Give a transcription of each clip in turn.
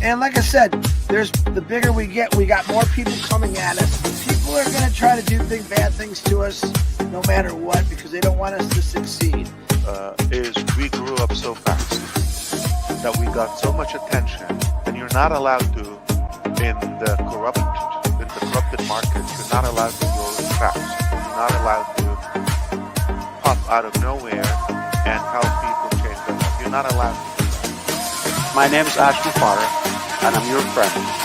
And like I said, the bigger we get, we got more people coming at us. People are going to try to do bad things to us no matter what because they don't want us to succeed. Is we grew up so fast that we got so much attention, and you're not allowed to, in the corrupted market, you're not allowed to go fast. You're not allowed to pop out of nowhere and help people change their life. You're not allowed to do that. My name is Ashton Potter, and I'm your friend.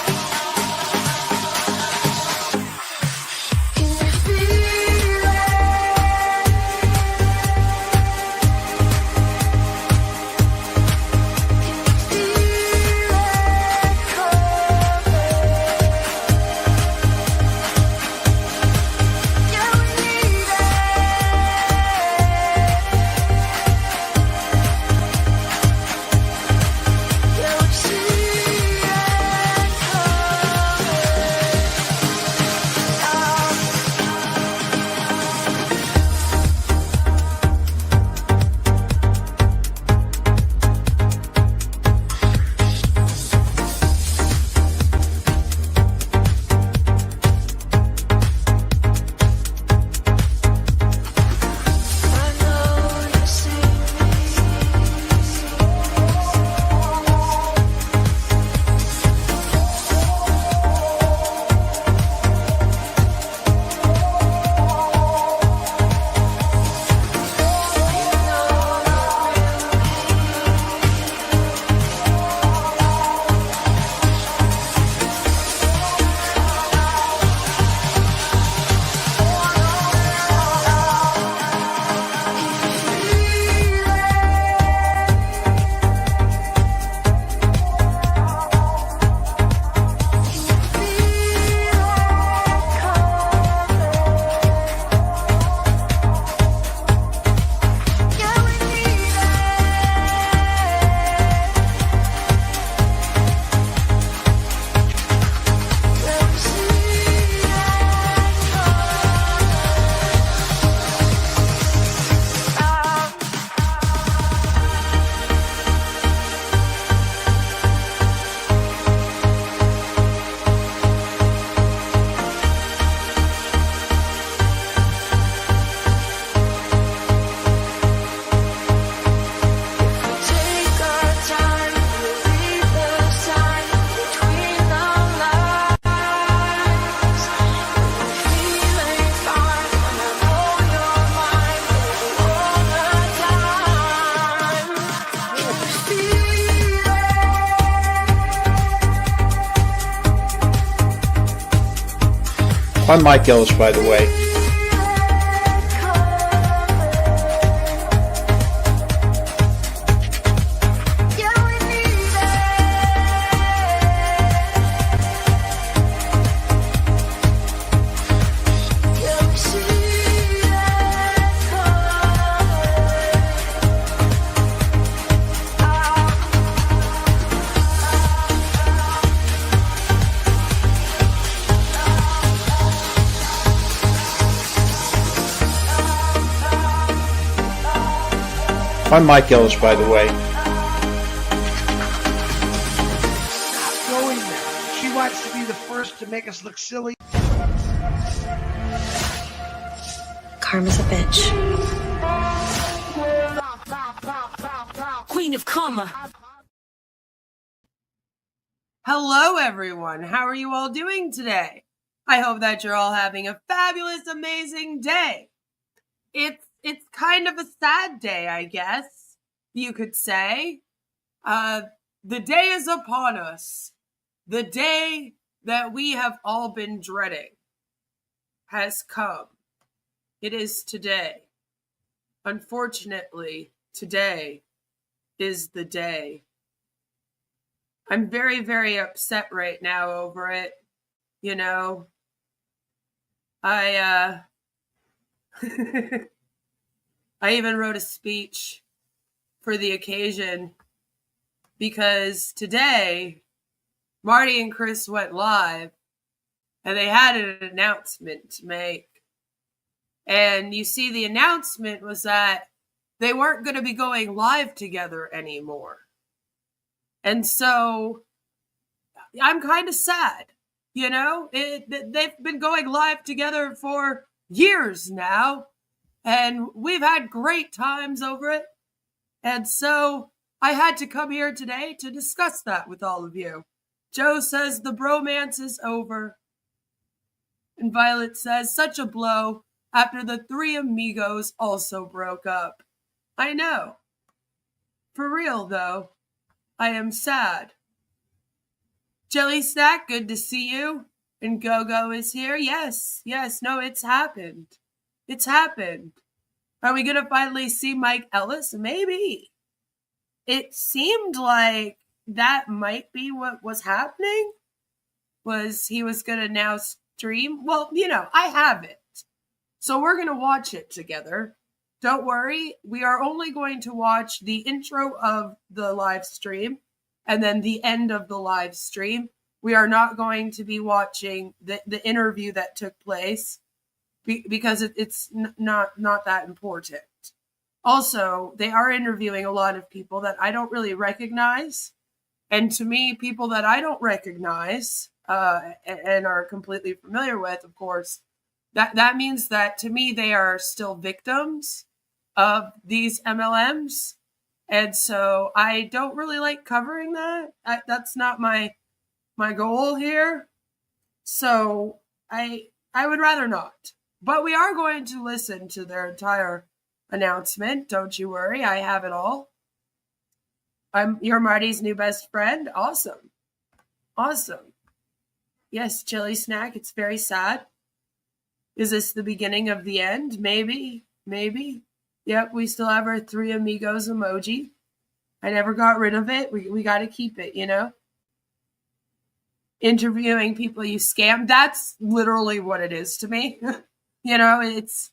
I'm Mike Ellis, by the way. I'm Mike Ellis, by the way. Stop going there. She wants to be the first to make us look silly. Karma's a bitch. Queen of Karma. Hello, everyone. How are you all doing today? I hope that you're all having a fabulous, amazing day. It's kind of a sad day, I guess you could say. The day is upon us. The day that we have all been dreading has come. It is today. Unfortunately, today is the day. I'm very, very upset right now over it. You know, I even wrote a speech for the occasion because today Marty and Chris went live and they had an announcement to make. And you see, the announcement was that they weren't going to be going live together anymore. And so I'm kind of sad. You know, they've been going live together for years now, and we've had great times over it. And so I had to come here today to discuss that with all of you. Joe says the bromance is over. And Violet says, such a blow after the three amigos also broke up. I know. For real, though, I am sad. Jelly Snack, good to see you. And Go-Go is here. Yes, no, it's happened. It's happened. Are we going to finally see Mike Ellis? Maybe. It seemed like that might be what was happening. Was he was going to now stream? Well, you know, I have it. So we're going to watch it together. Don't worry. We are only going to watch the intro of the live stream and then the end of the live stream. We are not going to be watching the interview that took place because it's not that important. Also, they are interviewing a lot of people that I don't really recognize. And to me, people that I don't recognize and are completely familiar with, of course, that means that to me, they are still victims of these MLMs. And so I don't really like covering that. That's not my goal here. So I would rather not. But we are going to listen to their entire announcement. Don't you worry. I have it all. You're Marty's new best friend. Awesome. Yes, Chili Snack. It's very sad. Is this the beginning of the end? Maybe. Yep, we still have our three amigos emoji. I never got rid of it. We got to keep it, you know? Interviewing people you scam. That's literally what it is to me. You know, it's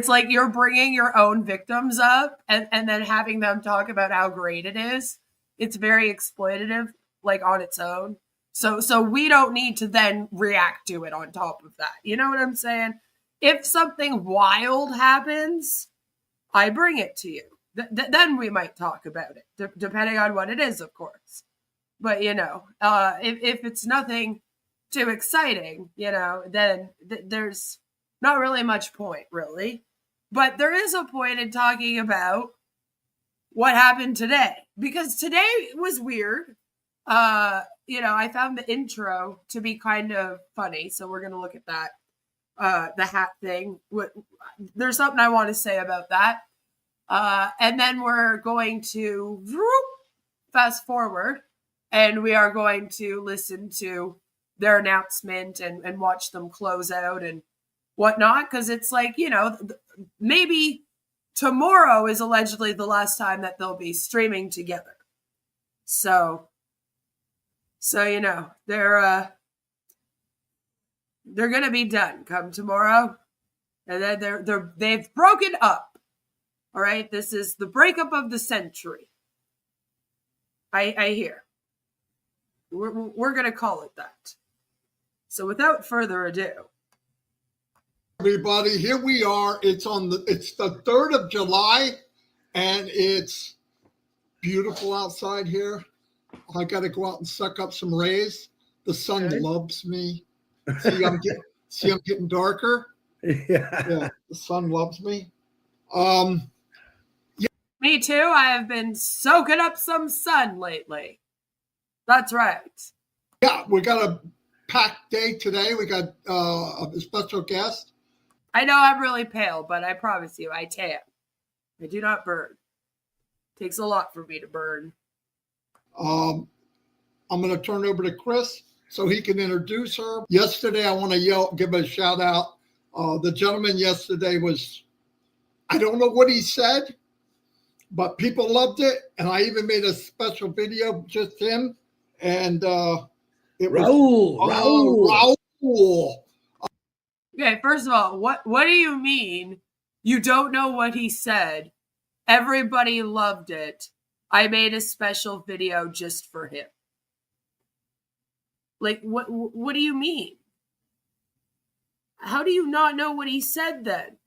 like you're bringing your own victims up and then having them talk about how great it is. It's very exploitative, like on its own. So we don't need to then react to it on top of that. You know what I'm saying? If something wild happens, I bring it to you. Then we might talk about it, depending on what it is, of course. But, you know, if it's nothing too exciting, you know, then there's not really much point, really. But there is a point in talking about what happened today. Because today was weird. You know, I found the intro to be kind of funny. So we're going to look at that. The hat thing. There's something I want to say about that. And then we're going to fast forward. And we are going to listen to their announcement and watch them close out and whatnot. Because it's like, you know, maybe tomorrow is allegedly the last time that they'll be streaming together. So you know, they're going to be done come tomorrow. And then they've broken up. All right. This is the breakup of the century. I hear. We're going to call it that. So without further ado. Everybody, here we are. It's the 3rd of July and it's beautiful outside here. I got to go out and suck up some rays. The sun loves me. See, I'm getting darker. Yeah, the sun loves me. Me too. I have been soaking up some sun lately. That's right. Yeah, we got a packed day today. We got a special guest. I know I'm really pale, but I promise you, I tan. I do not burn. It takes a lot for me to burn. I'm going to turn over to Chris so he can introduce her. Yesterday, I want to give a shout out. The gentleman yesterday I don't know what he said, but people loved it. And I even made a special video, just him. And it was Raul. Okay, first of all, what do you mean you don't know what he said? Everybody loved it. I made a special video just for him. Like, what do you mean? How do you not know what he said then?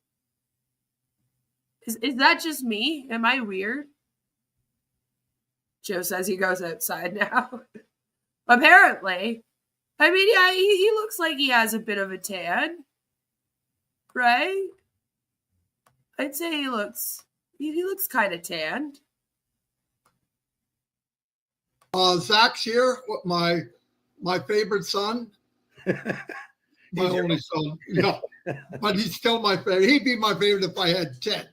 Is that just me? Am I weird? Joe says he goes outside now. Apparently. I mean, yeah, he looks like he has a bit of a tan. Right? I'd say he looks kind of tanned. Zach's here, my favorite son. My only son. Yeah. But he's still my favorite. He'd be my favorite if I had 10.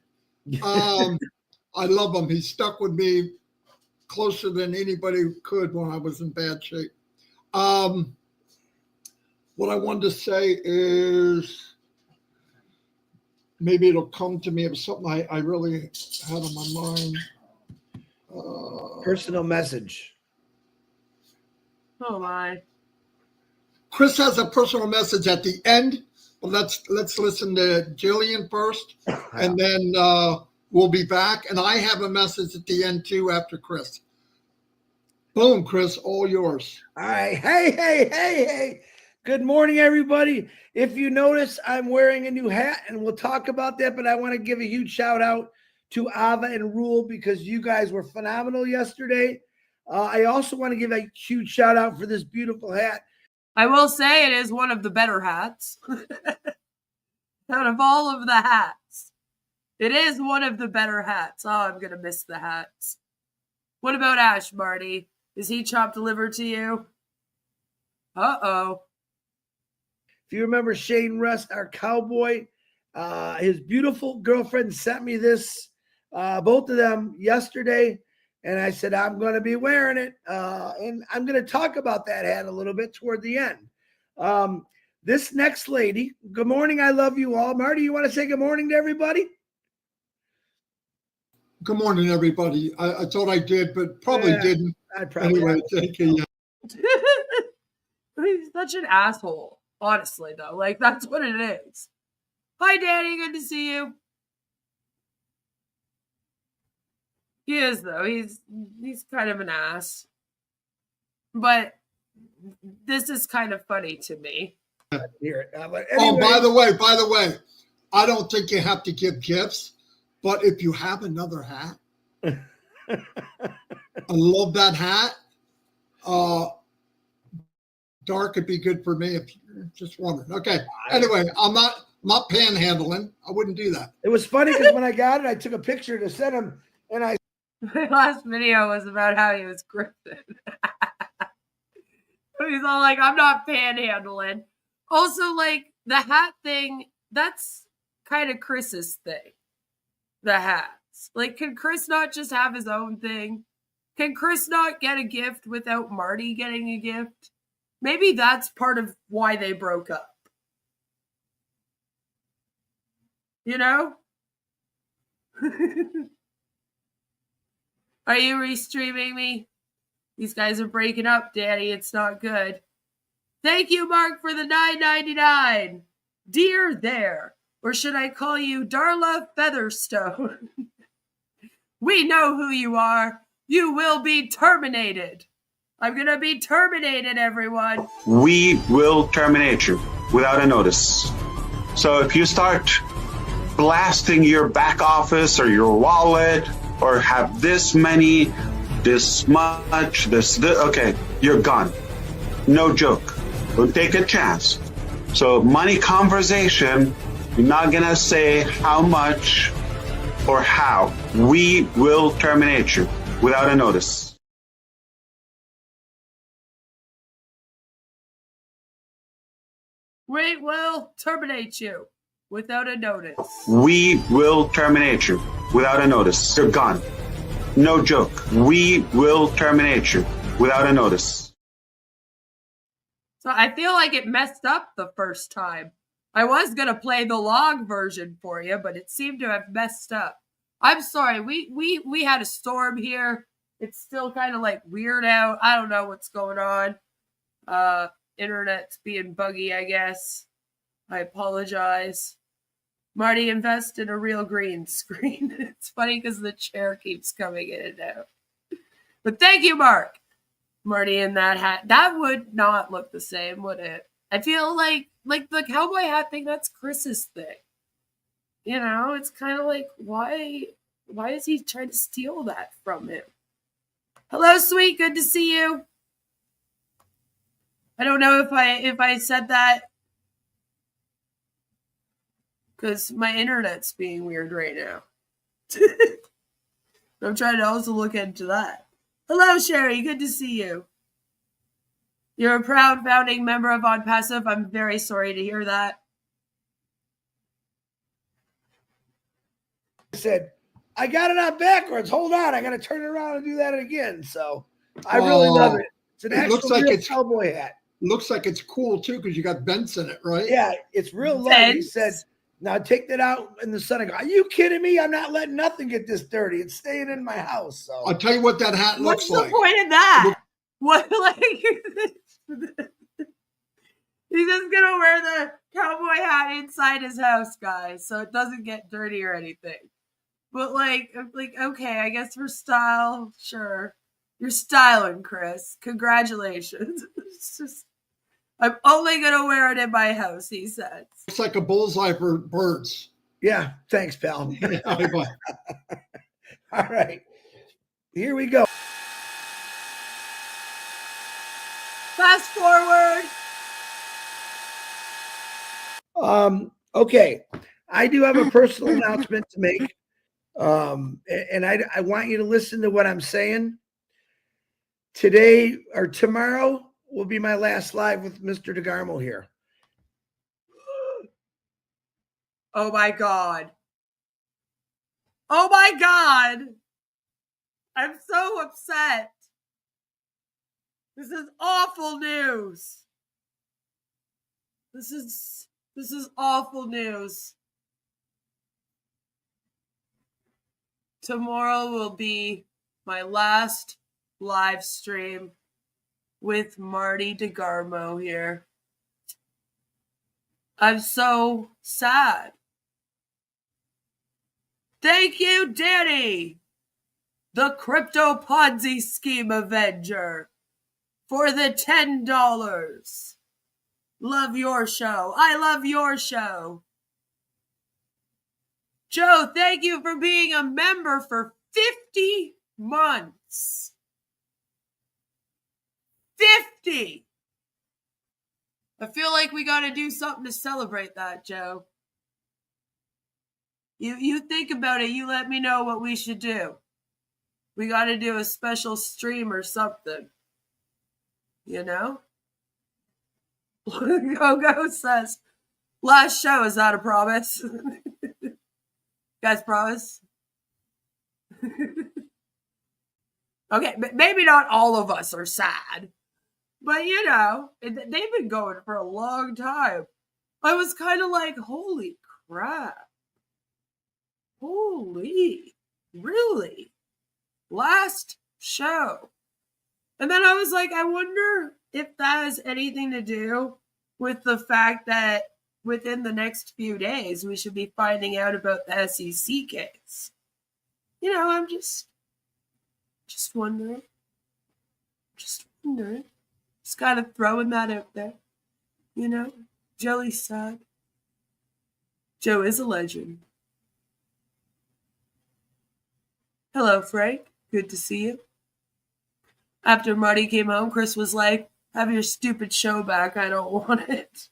I love him. He stuck with me closer than anybody could when I was in bad shape. What I wanted to say is, maybe it'll come to me. It was something I really had on my mind. Personal message. Oh my. Chris has a personal message at the end, but let's listen to Jillian first, and then we'll be back. And I have a message at the end too after Chris. Boom, Chris, all yours. All right. Hey. Good morning, everybody. If you notice, I'm wearing a new hat, and we'll talk about that, but I want to give a huge shout out to Ava and Rule because you guys were phenomenal yesterday. I also want to give a huge shout out for this beautiful hat. I will say it is one of the better hats. Out of all of the hats, it is one of the better hats. Oh, I'm going to miss the hats. What about Ash, Marty? Is he chopped liver to you? Uh-oh. If you remember Shane Rust, our cowboy, his beautiful girlfriend sent me this, both of them yesterday. And I said, I'm going to be wearing it. And I'm going to talk about that hat a little bit toward the end. This next lady, good morning. I love you all. Marty, you want to say good morning to everybody? Good morning, everybody. I thought I did, but probably didn't. I probably anyway, thank you. He's such an asshole, honestly, though. Like, that's what it is. Hi, Danny. Good to see you. He is, though. He's kind of an ass. But this is kind of funny to me. Hear it. But Oh, anyway, by the way, I don't think you have to give gifts, but if you have another hat, I love that hat. Dark would be good for me if you're just wondering. Okay. Anyway, I'm not panhandling. I wouldn't do that. it was funny because when I got it, I took a picture to send him, and I My last video was about how he was Griffin. He's all like, I'm not panhandling. Also, like, the hat thing, that's kind of Chris's thing. The hats. Like, can Chris not just have his own thing? Can Chris not get a gift without Marty getting a gift? Maybe that's part of why they broke up. You know? Are you restreaming me? These guys are breaking up, Daddy. It's not good. Thank you, Mark, for the $9.99. Dear there. Or should I call you Darla Featherstone? We know who you are. You will be terminated. I'm going to be terminated, everyone. We will terminate you without a notice. So if you start blasting your back office or your wallet or have this many, this much, this okay, you're gone. No joke. We'll take a chance. So money conversation, you're not gonna say how much or how. We will terminate you without a notice. We will terminate you without a notice. We will terminate you without a notice. You're gone. No joke. We will terminate you without a notice. So I feel like it messed up the first time. I was going to play the log version for you, but it seemed to have messed up. I'm sorry. We had a storm here. It's still kind of like weird out. I don't know what's going on. Internet's being buggy, I guess. I apologize. Marty, invest in a real green screen. It's funny because the chair keeps coming in and out. But thank you, Mark. Marty in that hat. That would not look the same, would it? I feel like the cowboy hat thing, that's Chris's thing. You know, it's kind of like, why is he trying to steal that from him? Hello, sweet. Good to see you. I don't know if I said that because my internet's being weird right now. I'm trying to also look into that. Hello, Sherry. Good to see you. You're a proud founding member of Onpassive. I'm very sorry to hear that. I said, I got it on backwards. Hold on. I got to turn it around and do that again. So I really love it. It's an it actual looks like real it's- cowboy hat. Looks like it's cool too because you got vents in it, right? Yeah, it's real light. He Vents? said, now take that out in the sun. I go, are you kidding me? I'm not letting nothing get this dirty. It's staying in my house. So I'll tell you what that hat What's looks the like. point of that? What, like, he's just gonna wear the cowboy hat inside his house, guys, so it doesn't get dirty or anything. But like, okay, I guess for style, sure. You're styling, Chris. Congratulations. It's just, I'm only gonna wear it in my house, he says. Looks like a bullseye for birds. yeah, thanks, pal. Bye. All right, here we go. Fast forward. Okay, I do have a personal announcement to make. And I want you to listen to what I'm saying. Today or tomorrow will be my last live with Mr. Degarmo here. Oh my God. Oh my God. I'm so upset. This is awful news. This is awful news. Tomorrow will be my last live stream with Marty Degarmo here. I'm so sad. Thank you, Danny, the Crypto Ponzi Scheme Avenger, for the $10. Love your show. I love your show. Joe, thank you for being a member for 50 months. 50! I feel like we got to do something to celebrate that, Joe. You think about it. You let me know what we should do. We got to do a special stream or something. You know? Go says, last show, is that a promise? Guys, promise? Okay, maybe not all of us are sad. But, you know, they've been going for a long time. I was kind of like, holy crap. Holy, really? Last show. And then I was like, I wonder if that has anything to do with the fact that within the next few days, we should be finding out about the SEC case. You know, I'm just wondering. Just wondering. Just kind of throwing that out there. You know, Joey's sad. Joe is a legend. Hello, Frank. Good to see you. After Marty came home, Chris was like, have your stupid show back. I don't want it.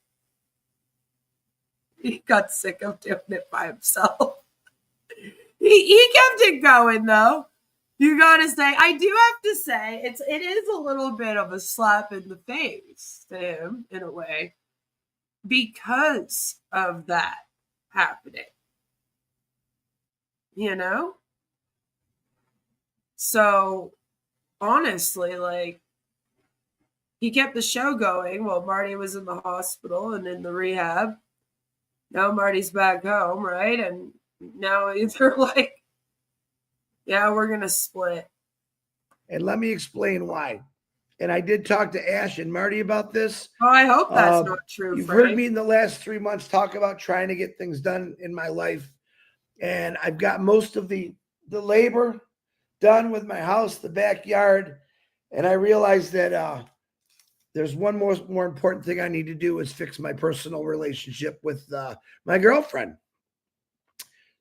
He got sick of doing it by himself. He kept it going, though. You gotta say, I do have to say, it is a little bit of a slap in the face to him, in a way, because of that happening. You know? So, honestly, like, he kept the show going while Marty was in the hospital and in the rehab. Now Marty's back home, right? And now they're like, yeah, we're going to split. And let me explain why. And I did talk to Ash and Marty about this. Oh, I hope that's not true, You've Frank. heard me in the last 3 months talk about trying to get things done in my life. And I've got most of the labor done with my house, the backyard. And I realized that there's one more important thing I need to do is fix my personal relationship with my girlfriend.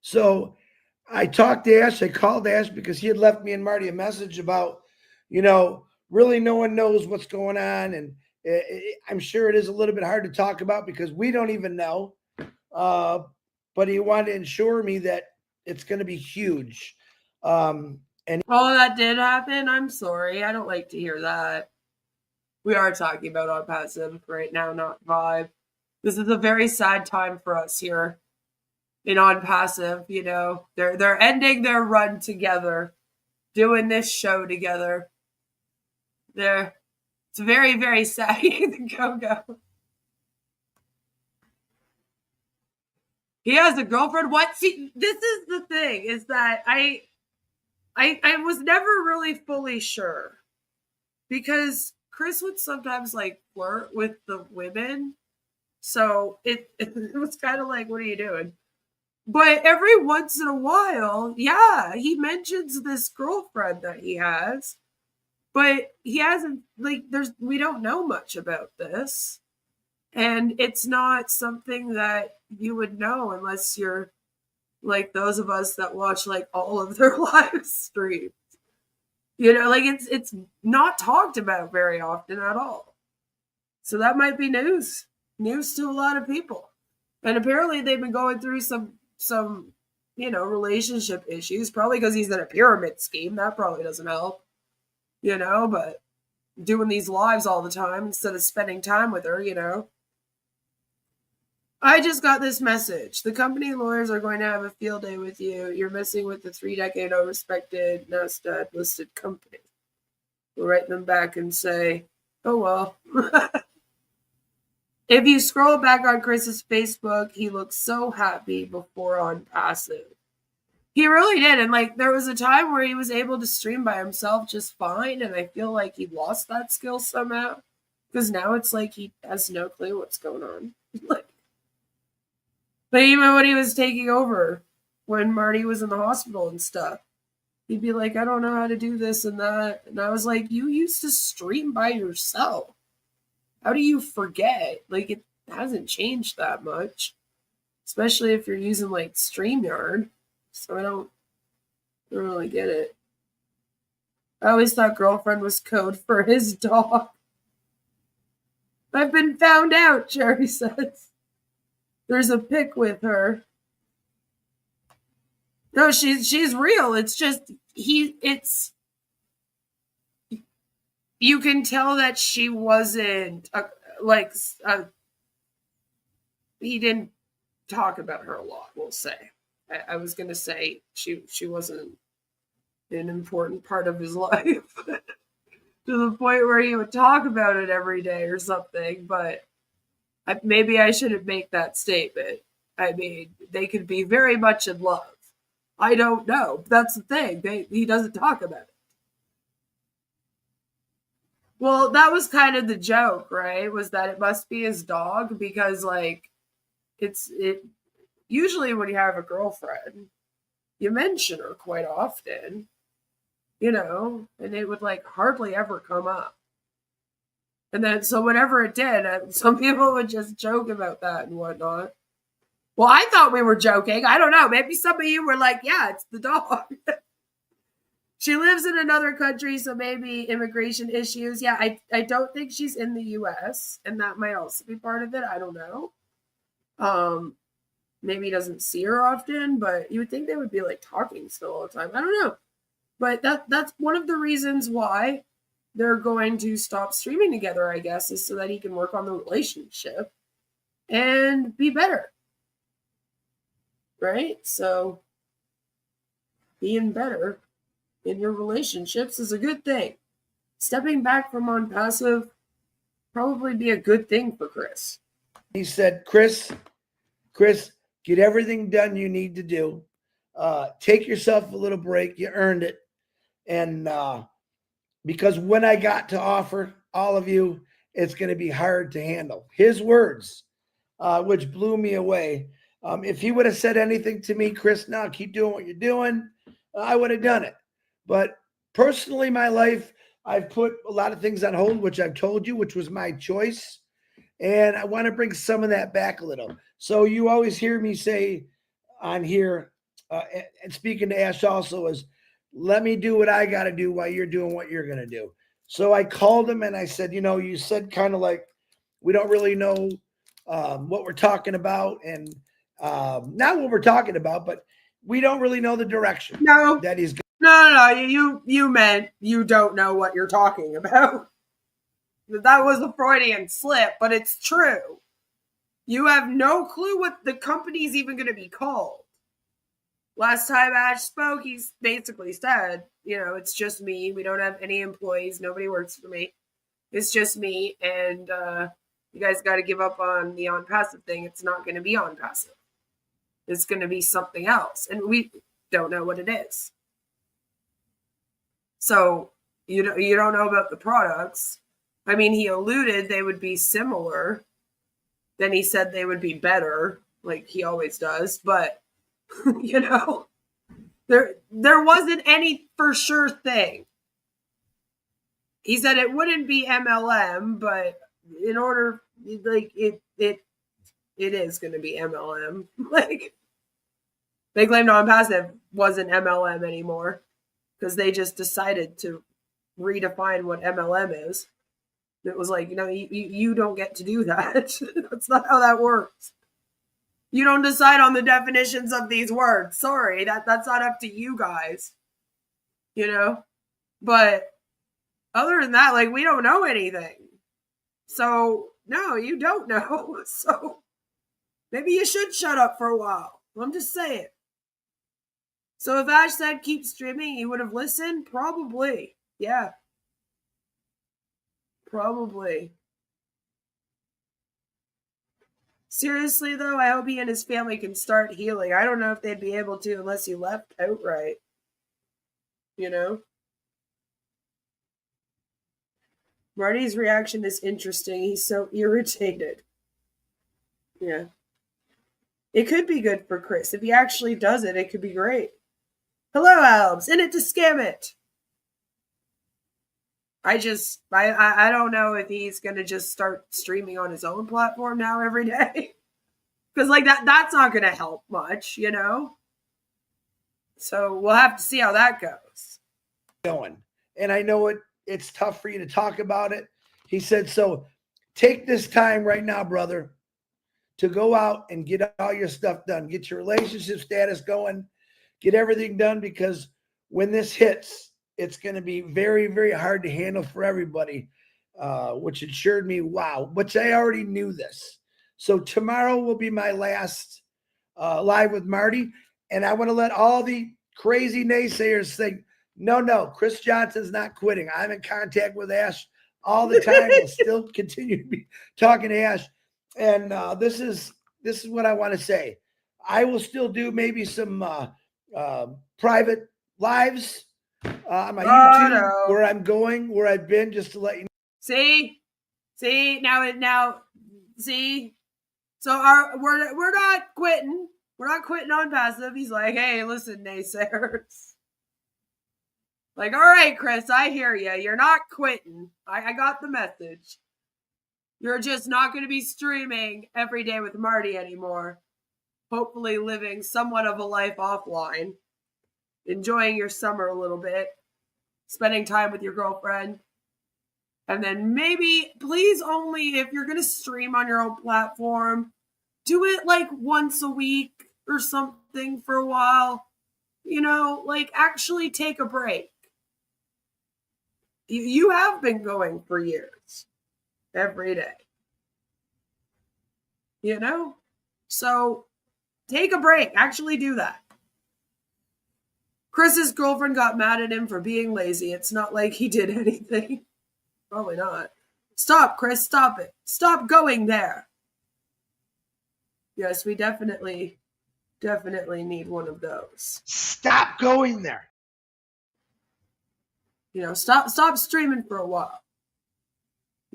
So I talked to Ash. I called Ash because he had left me and Marty a message about, you know, really no one knows what's going on. And I'm sure it is a little bit hard to talk about because we don't even know. But he wanted to ensure me that it's going to be huge. And Oh, that did happen? I'm sorry. I don't like to hear that. We are talking about Onpassive right now, not Vibe. This is a very sad time for us here in Onpassive. You know, they're ending their run together, doing this show together. It's very, very sad. Go. He has a girlfriend. What? See, this is the thing, is that I was never really fully sure, because Chris would sometimes like flirt with the women. So it was kind of like, what are you doing? But every once in a while, yeah, he mentions this girlfriend that he has, but he hasn't, like, we don't know much about this. And it's not something that you would know unless you're like those of us that watch like all of their live streams. You know, like it's not talked about very often at all. So that might be news to a lot of people. And apparently they've been going through some relationship issues, probably because he's in a pyramid scheme. That probably doesn't help, but doing these lives all the time instead of spending time with her, I just got this message. The company lawyers are going to have a field day with you. You're messing with the 3-decade-old respected NASDAQ listed company. We'll write them back and say, oh, well. If you scroll back on Chris's Facebook, he looks so happy before Onpassive. He really did. And like, there was a time where he was able to stream by himself just fine. And I feel like he lost that skill somehow. Because now it's like he has no clue what's going on. But even when he was taking over, when Marty was in the hospital and stuff, he'd be like, I don't know how to do this and that. And I was like, you used to stream by yourself. How do you forget? Like, it hasn't changed that much. Especially if you're using, like, StreamYard. So I don't really get it. I always thought girlfriend was code for his dog. I've been found out, Jerry says. There's a pic with her. No, she's real. It's just you can tell that she wasn't he didn't talk about her a lot, we'll say. I was gonna say she wasn't an important part of his life to the point where he would talk about it every day or something, but maybe I shouldn't make that statement. I mean, they could be very much in love. I don't know. That's the thing. He doesn't talk about it. Well, that was kind of the joke, right? Was that it must be his dog because, like, it usually when you have a girlfriend, you mention her quite often, and it would like hardly ever come up. And then, so whenever it did, some people would just joke about that and whatnot. Well, I thought we were joking. I don't know. Maybe some of you were like, yeah, it's the dog. She lives in another country, so maybe immigration issues. Yeah, I don't think she's in the U.S., and that might also be part of it. I don't know. Maybe he doesn't see her often, but you would think they would be like talking still all the time. I don't know. But that's one of the reasons why they're going to stop streaming together, I guess, is so that he can work on the relationship and be better. Right? So being better in your relationships is a good thing. Stepping back from Onpassive probably be a good thing for Chris. He said, Chris, get everything done you need to do. Take yourself a little break. You earned it. And because when I got to offer all of you, it's going to be hard to handle. His words, which blew me away. If he would have said anything to me, Chris, now keep doing what you're doing, I would have done it. But personally, my life, I've put a lot of things on hold, which I've told you, which was my choice. And I want to bring some of that back a little. So you always hear me say on here, and speaking to Ash also, is let me do what I got to do while you're doing what you're going to do. So I called him and I said, you said kind of like, we don't really know what we're talking about, and not what we're talking about, but we don't really know the direction that he's going. No. You meant you don't know what you're talking about. That was a Freudian slip, but it's true. You have no clue what the company's even going to be called. Last time Ash spoke, he basically said, it's just me. We don't have any employees. Nobody works for me. It's just me. And you guys got to give up on the Onpassive thing. It's not going to be Onpassive. It's going to be something else. And we don't know what it is. So you don't know about the products. I mean, he alluded they would be similar. Then he said they would be better, like he always does. But there wasn't any for sure thing. He said it wouldn't be MLM, but in order, like it is going to be MLM. Like they claimed Onpassive wasn't MLM anymore because they just decided to redefine what MLM is. It was like, you don't get to do that. That's not how that works. You don't decide on the definitions of these words. Sorry, that's not up to you guys. But other than that, like, we don't know anything. So, no, you don't know. So, maybe you should shut up for a while. I'm just saying. So, if Ash said keep streaming, you would have listened? Probably. Yeah. Probably. Seriously, though, I hope he and his family can start healing. I don't know if they'd be able to unless he left outright. Marty's reaction is interesting. He's so irritated. Yeah. It could be good for Chris. If he actually does it, it could be great. Hello, Albs. In it to scam it. I don't know if he's going to just start streaming on his own platform now every day. Because, like, that's not going to help much, So we'll have to see how that goes. And I know it's tough for you to talk about it. He said, so take this time right now, brother, to go out and get all your stuff done. Get your relationship status going. Get everything done, because when this hits, it's going to be very, very hard to handle for everybody, which assured me, wow, which I already knew this. So tomorrow will be my last live with Marty. And I want to let all the crazy naysayers think, no, Chris Johnson's not quitting. I'm in contact with Ash all the time. We'll still continue to be talking to Ash. And this is what I want to say. I will still do maybe some private lives on my YouTube where I'm going, where I've been, just to let you know. See, now, see. So we're not quitting. We're not quitting Onpassive. He's like, hey, listen, naysayers. Like, all right, Chris, I hear you. You're not quitting. I got the message. You're just not going to be streaming every day with Marty anymore. Hopefully living somewhat of a life offline. Enjoying your summer a little bit. Spending time with your girlfriend. And then maybe, please, only if you're going to stream on your own platform, do it like once a week or something for a while. Like actually take a break. You have been going for years. Every day. So take a break. Actually do that. Chris's girlfriend got mad at him for being lazy. It's not like he did anything. Probably not. Stop, Chris. Stop it. Stop going there. Yes, we definitely need one of those. Stop going there. Stop streaming for a while.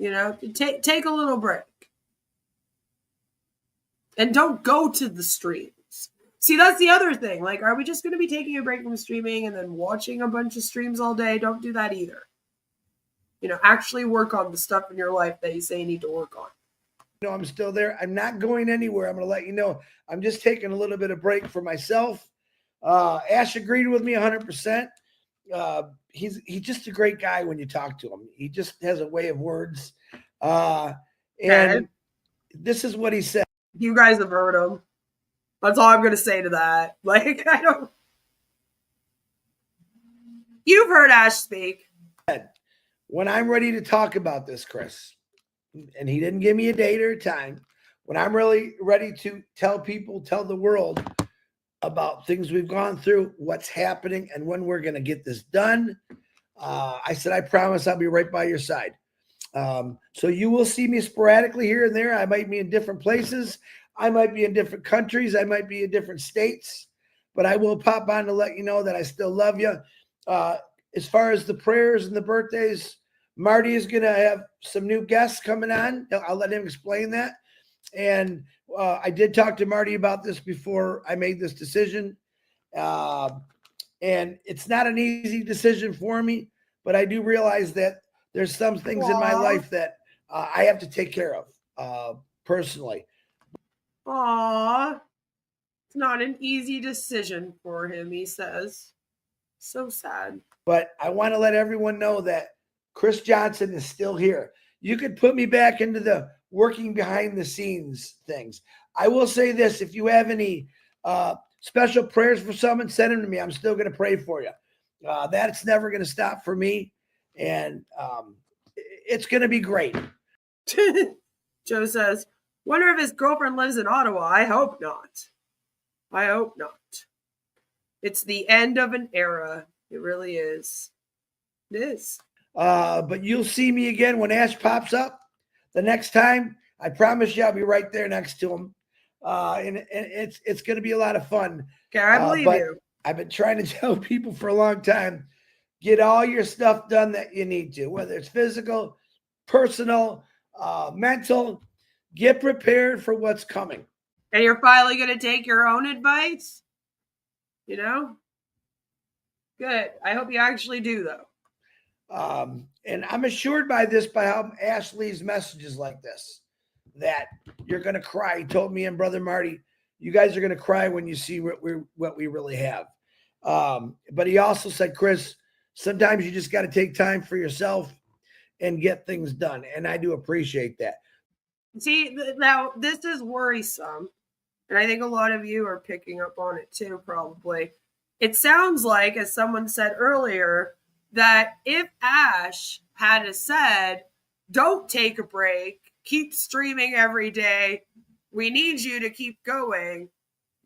Take a little break. And don't go to the streams. See, that's the other thing. Like, are we just going to be taking a break from streaming and then watching a bunch of streams all day? Don't do that either. Actually work on the stuff in your life that you say you need to work on. I'm still there. I'm not going anywhere. I'm going to let you know. I'm just taking a little bit of break for myself. Ash agreed with me 100%. he's just a great guy when you talk to him. He just has a way of words. And Okay. this is what he said. You guys have heard him. That's all I'm going to say to that. Like, I don't. You've heard Ash speak. When I'm ready to talk about this, Chris, and he didn't give me a date or a time, when I'm really ready to tell the world about things we've gone through, what's happening, and when we're going to get this done, I said, I promise I'll be right by your side. So you will see me sporadically here and there. I might be in different places. I might be in different countries. I might be in different states, but I will pop on to let you know that I still love you. As far as the prayers and the birthdays, Marty is going to have some new guests coming on. I'll let him explain that. And I did talk to Marty about this before I made this decision. And it's not an easy decision for me, but I do realize that there's some things in my life that I have to take care of personally. Aw. It's not an easy decision for him, he says. So sad. But I want to let everyone know that Chris Johnson is still here. You could put me back into the working behind the scenes things. I will say this, if you have any special prayers for someone, send them to me. I'm still going to pray for you. That's never going to stop for me. And it's going to be great. Joe says, wonder if his girlfriend lives in Ottawa. I hope not. I hope not. It's the end of an era. It really is. It is. But you'll see me again when Ash pops up the next time. I promise you I'll be right there next to him. And it's going to be a lot of fun. Okay, I believe you. I've been trying to tell people for a long time, get all your stuff done that you need to, whether it's physical, personal, mental. Get prepared for what's coming. And you're finally going to take your own advice? You know? Good. I hope you actually do, though. And I'm assured by how Ash leaves messages like this, that you're going to cry. He told me and Brother Marty, you guys are going to cry when you see what we really have. But he also said, Chris, sometimes you just got to take time for yourself and get things done. And I do appreciate that. See, now this is worrisome. And I think a lot of you are picking up on it too, probably. It sounds like, as someone said earlier, that if Ash had said, don't take a break, keep streaming every day, we need you to keep going,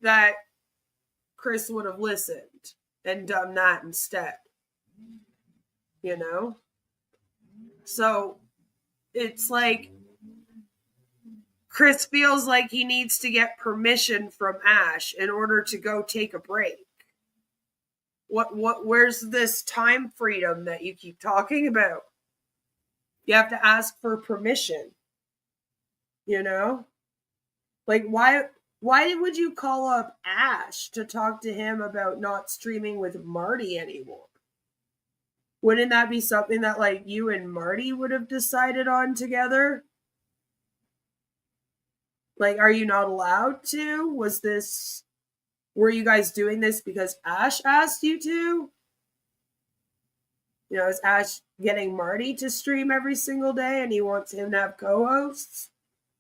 that Chris would have listened and done that instead. You know? So it's like Chris feels like he needs to get permission from Ash in order to go take a break. Where's this time freedom that you keep talking about? You have to ask for permission. You know? Like, why would you call up Ash to talk to him about not streaming with Marty anymore? Wouldn't that be something that, like, you and Marty would have decided on together? Like, are you not allowed to? Were you guys doing this because Ash asked you to? You know, is Ash getting Marty to stream every single day and he wants him to have co-hosts?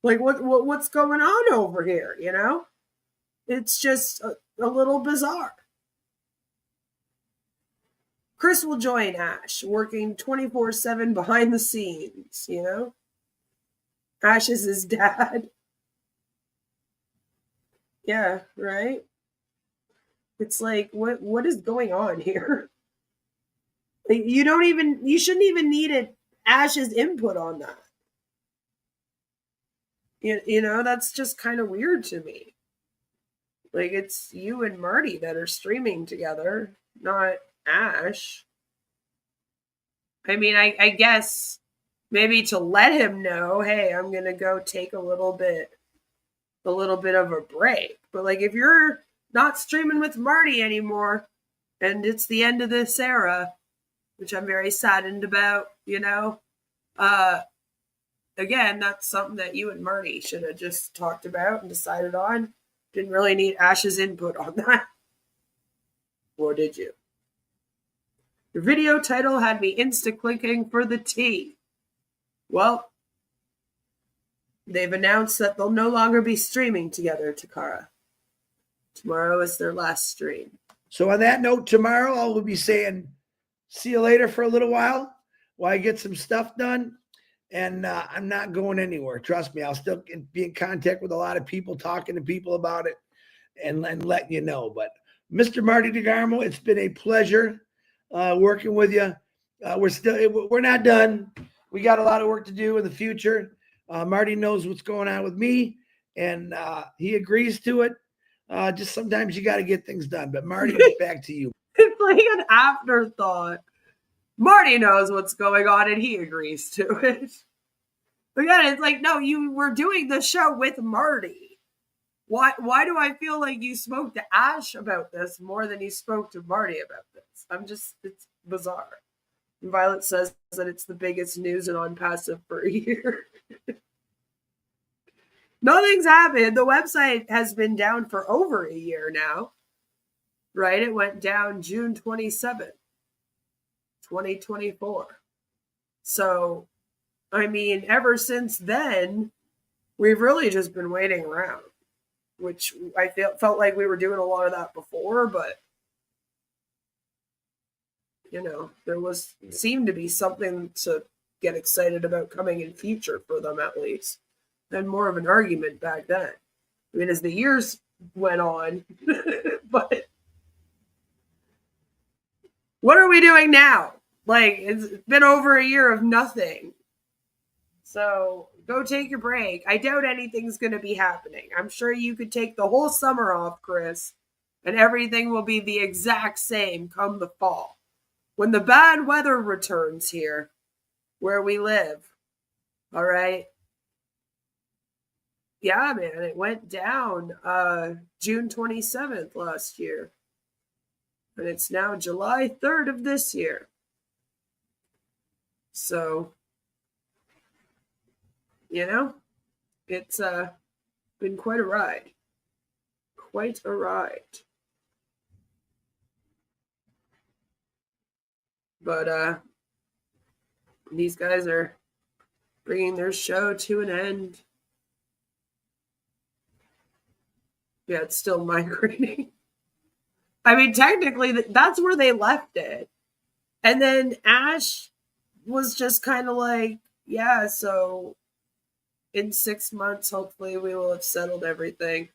Like, what's going on over here, you know? It's just a little bizarre. Chris will join Ash, working 24/7 behind the scenes, you know? Ash is his dad. Yeah, right? It's like, what is going on here? Like, you shouldn't even need Ash's input on that. You know, that's just kind of weird to me. Like, it's you and Marty that are streaming together, not Ash. I mean, I guess maybe to let him know, hey, I'm going to go take a little bit of a break. But like, if you're not streaming with Marty anymore and it's the end of this era, which I'm very saddened about, you know, again, that's something that you and Marty should have just talked about and decided on. Didn't really need Ash's input on that. Or did you? Your video title had me insta-clicking for the tea. Well, they've announced that they'll no longer be streaming together, Takara. Tomorrow is their last stream. So on that note, tomorrow I will be saying, see you later for a little while I get some stuff done. And I'm not going anywhere. Trust me, I'll still be in contact with a lot of people, talking to people about it and letting you know. But Mr. Marty Degarmo, it's been a pleasure working with you. We're not done. We got a lot of work to do in the future. Marty knows what's going on with me, and he agrees to it. Just sometimes you got to get things done. But Marty, back to you. It's like an afterthought. Marty knows what's going on, and he agrees to it. But yeah, it's like, no, you were doing the show with Marty. Why do I feel like you spoke to Ash about this more than you spoke to Marty about this? It's bizarre. Violet says that it's the biggest news in Onpassive for a year. Nothing's happened. The website has been down for over a year now, right? It went down June 27th, 2024. So, I mean, ever since then, we've really just been waiting around, which I felt like we were doing a lot of that before, but you know, there seemed to be something to get excited about coming in future for them, at least. And more of an argument back then. I mean, as the years went on, but what are we doing now? Like, it's been over a year of nothing. So go take your break. I doubt anything's going to be happening. I'm sure you could take the whole summer off, Chris, and everything will be the exact same come the fall. When the bad weather returns here, where we live, all right? Yeah, man, it went down June 27th last year. And it's now July 3rd of this year. So, you know, it's been quite a ride. Quite a ride. But these guys are bringing their show to an end. Yeah, it's still migrating. I mean, technically, that's where they left it. And then Ash was just kind of like, yeah, so in 6 months, hopefully we will have settled everything.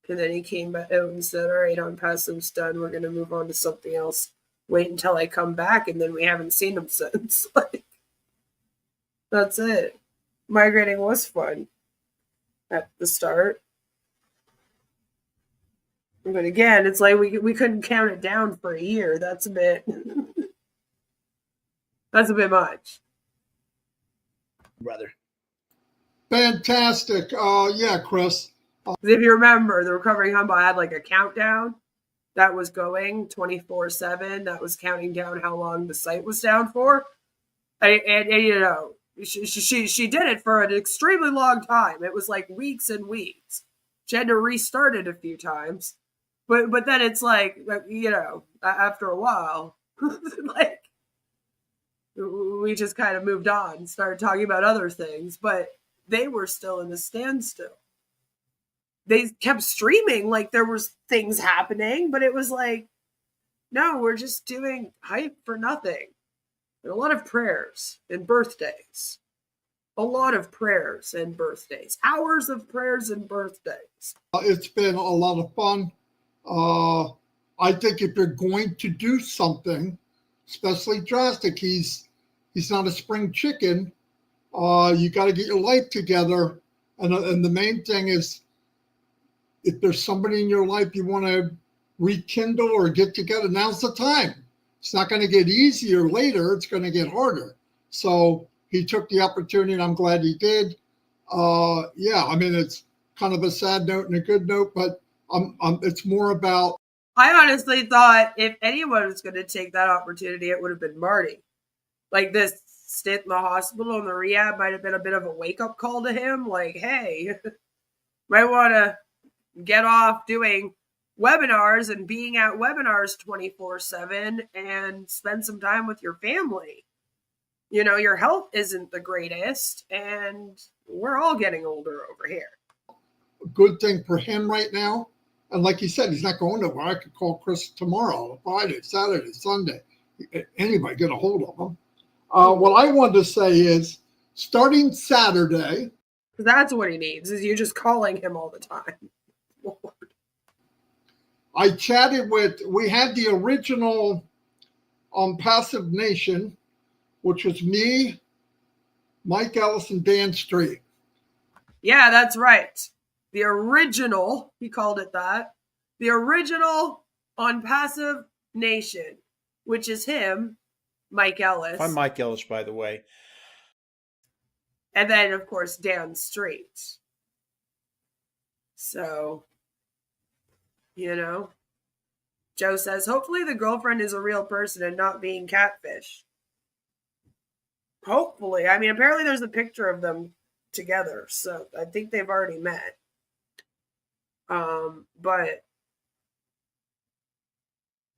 And then he came out and said, all right, Onpassive's done. We're going to move on to something else. Wait until I come back. And then we haven't seen him since. Like, that's it. Migrating was fun at the start. But again, it's like we couldn't count it down for a year. That's a bit that's a bit much. Brother. Fantastic. Yeah, Chris. If you remember, the Recovering Humble had like a countdown that was going 24/7. That was counting down how long the site was down for. And you know, she did it for an extremely long time. It was like weeks and weeks. She had to restart it a few times. But then it's like, you know, after a while, like, we just kind of moved on, started talking about other things, but they were still in a standstill. They kept streaming like there was things happening, but it was like, no, we're just doing hype for nothing. And a lot of prayers and birthdays. A lot of prayers and birthdays. Hours of prayers and birthdays. It's been a lot of fun. I think if you're going to do something, especially drastic, he's not a spring chicken. You got to get your life together, and the main thing is, if there's somebody in your life you want to rekindle or get together, now's the time. It's not going to get easier later. It's going to get harder. So he took the opportunity, and I'm glad he did. Yeah, I mean, it's kind of a sad note and a good note, but it's more about. I honestly thought if anyone was going to take that opportunity, it would have been Marty. Like, this stint in the hospital and the rehab might have been a bit of a wake-up call to him. Like, hey, might want to get off doing webinars and being at webinars 24/7 and spend some time with your family. You know, your health isn't the greatest, and we're all getting older over here. Good thing for him right now. And like he said, he's not going nowhere. I could call Chris tomorrow, Friday, Saturday, Sunday. Anybody get a hold of him. What I wanted to say is, starting Saturday. Because that's what he needs, is you just calling him all the time. Lord. I chatted we had the original Onpassive Nation, which was me, Mike Ellis, and Dan Street. Yeah, that's right. The original, he called it that. The original Onpassive Nation, which is him, Mike Ellis. I'm Mike Ellis, by the way. And then, of course, Dan Street. So, you know, Joe says, hopefully the girlfriend is a real person and not being catfish. Hopefully. I mean, apparently there's a picture of them together, so I think they've already met. But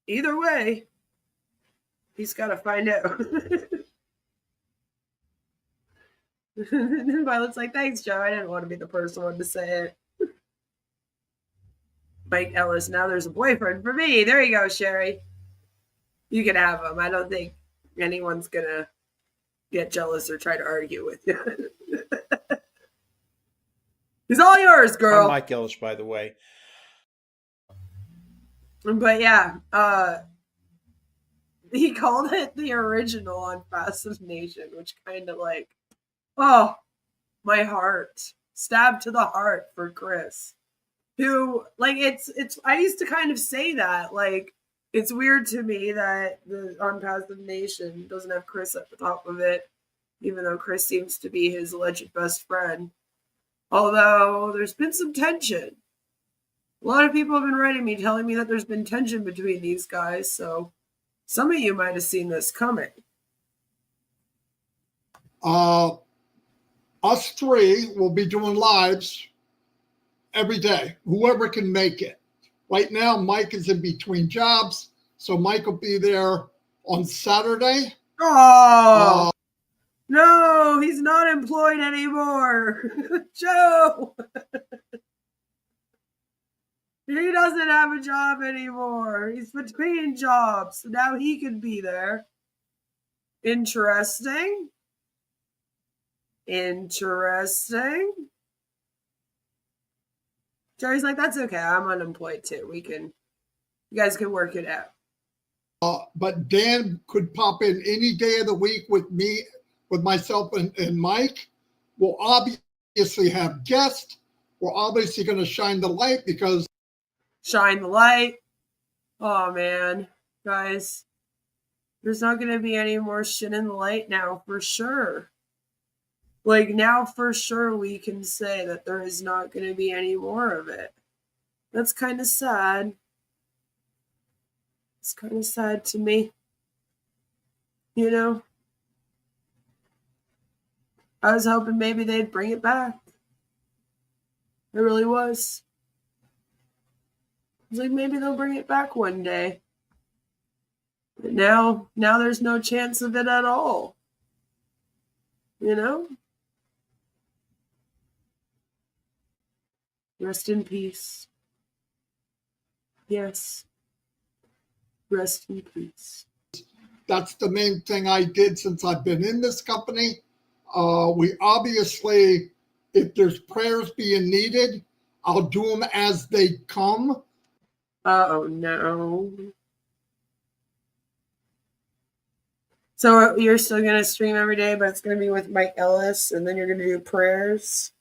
either way, he's got to find out. Violet's like, thanks, Joe. I didn't want to be the first one to say it. Mike Ellis, now there's a boyfriend for me. There you go, Sherry. You can have him. I don't think anyone's going to get jealous or try to argue with you. He's all yours, girl. I'm Mike Ellis, by the way. But yeah, he called it the original Onpassive Nation, which kind of like, oh, my heart. Stab to the heart for Chris. Who, like, it's I used to kind of say that, like, it's weird to me that the Onpassive Nation doesn't have Chris at the top of it, even though Chris seems to be his alleged best friend. Although there's been some tension. A lot of people have been writing me telling me that there's been tension between these guys, so some of you might have seen this coming. Us three will be doing lives every day, whoever can make it. Right now, Mike is in between jobs, so Mike will be there on Saturday. Oh, no, he's not employed anymore. Joe, he doesn't have a job anymore. He's between jobs, so now he can be there. Interesting. Jerry's like, that's okay. I'm unemployed too. You guys can work it out. But Dan could pop in any day of the week with me, with myself and Mike. We'll obviously have guests. We're obviously going to shine the light because. Shine the light. Oh, man. Guys, there's not going to be any more shit in the light now, for sure. Like, now for sure we can say that there is not going to be any more of it. That's kind of sad. It's kind of sad to me. You know? I was hoping maybe they'd bring it back. I really was. I was like, maybe they'll bring it back one day. But now there's no chance of it at all. You know? Rest in peace. Yes. Rest in peace. That's the main thing I did since I've been in this company. We obviously, if there's prayers being needed, I'll do them as they come. Oh, no. So you're still going to stream every day, but it's going to be with Mike Ellis, and then you're going to do prayers?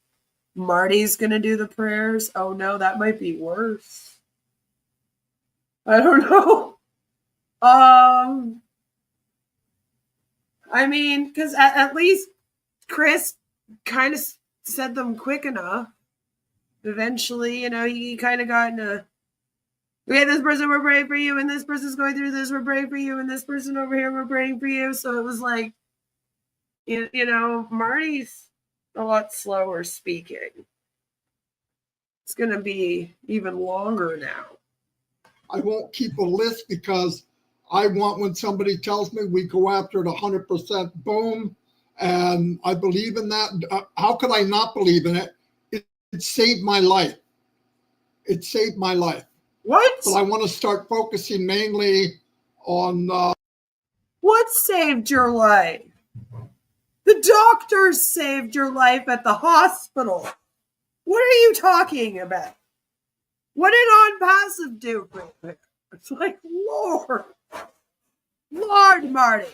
Marty's going to do the prayers? Oh, no, that might be worse. I don't know. I mean, because at least Chris kind of said them quick enough. Eventually, you know, he kind of got in a, okay, this person, we're praying for you, and this person's going through this, we're praying for you, and this person over here, we're praying for you. So it was like, you know, Marty's a lot slower speaking. It's going to be even longer now. I won't keep a list because I want, when somebody tells me, we go after it 100%, boom. And I believe in that. How could I not believe in it? It saved my life. It saved my life. What? But I want to start focusing mainly on. What saved your life? The doctors saved your life at the hospital. What are you talking about? What did Onpassive do for you? It's like, Lord Marty.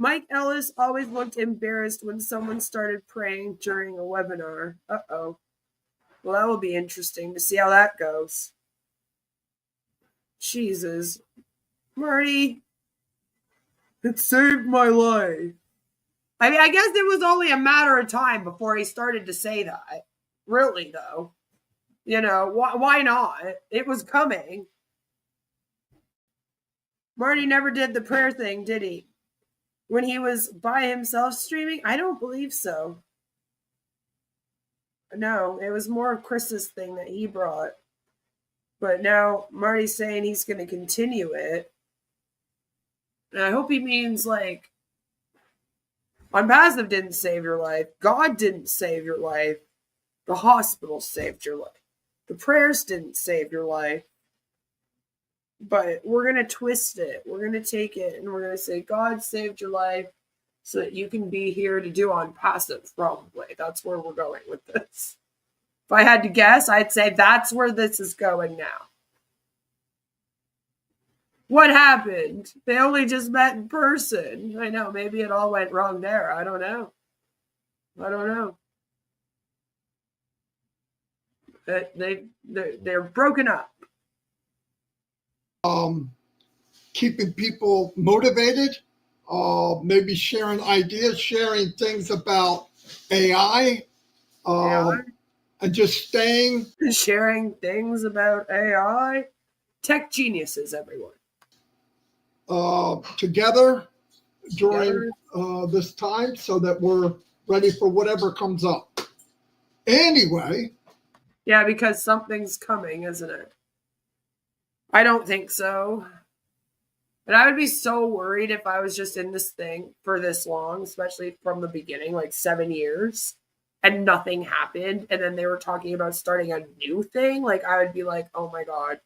Mike Ellis always looked embarrassed when someone started praying during a webinar. Uh-oh. Well, that will be interesting to see how that goes. Jesus. Marty, it saved my life. I mean, I guess it was only a matter of time before he started to say that. Really, though. You know, why not? It was coming. Marty never did the prayer thing, did he? When he was by himself streaming? I don't believe so. No, it was more of Chris's thing that he brought. But now Marty's saying he's going to continue it. And I hope he means, like, Onpassive didn't save your life. God didn't save your life. The hospital saved your life. The prayers didn't save your life. But we're going to twist it. We're going to take it and we're going to say, God saved your life so that you can be here to do Onpassive, probably. That's where we're going with this. If I had to guess, I'd say that's where this is going now. What happened? They only just met in person. I know, maybe it all went wrong there. I don't know. They're broken up. Keeping people motivated, maybe sharing ideas, sharing things about AI, and just staying. Sharing things about AI. Tech geniuses, everyone. Together during this time so that we're ready for whatever comes up. Anyway. Yeah, because something's coming, isn't it? I don't think so. And I would be so worried if I was just in this thing for this long, especially from the beginning, like 7 years, and nothing happened. And then they were talking about starting a new thing. Like, I would be like, oh my God,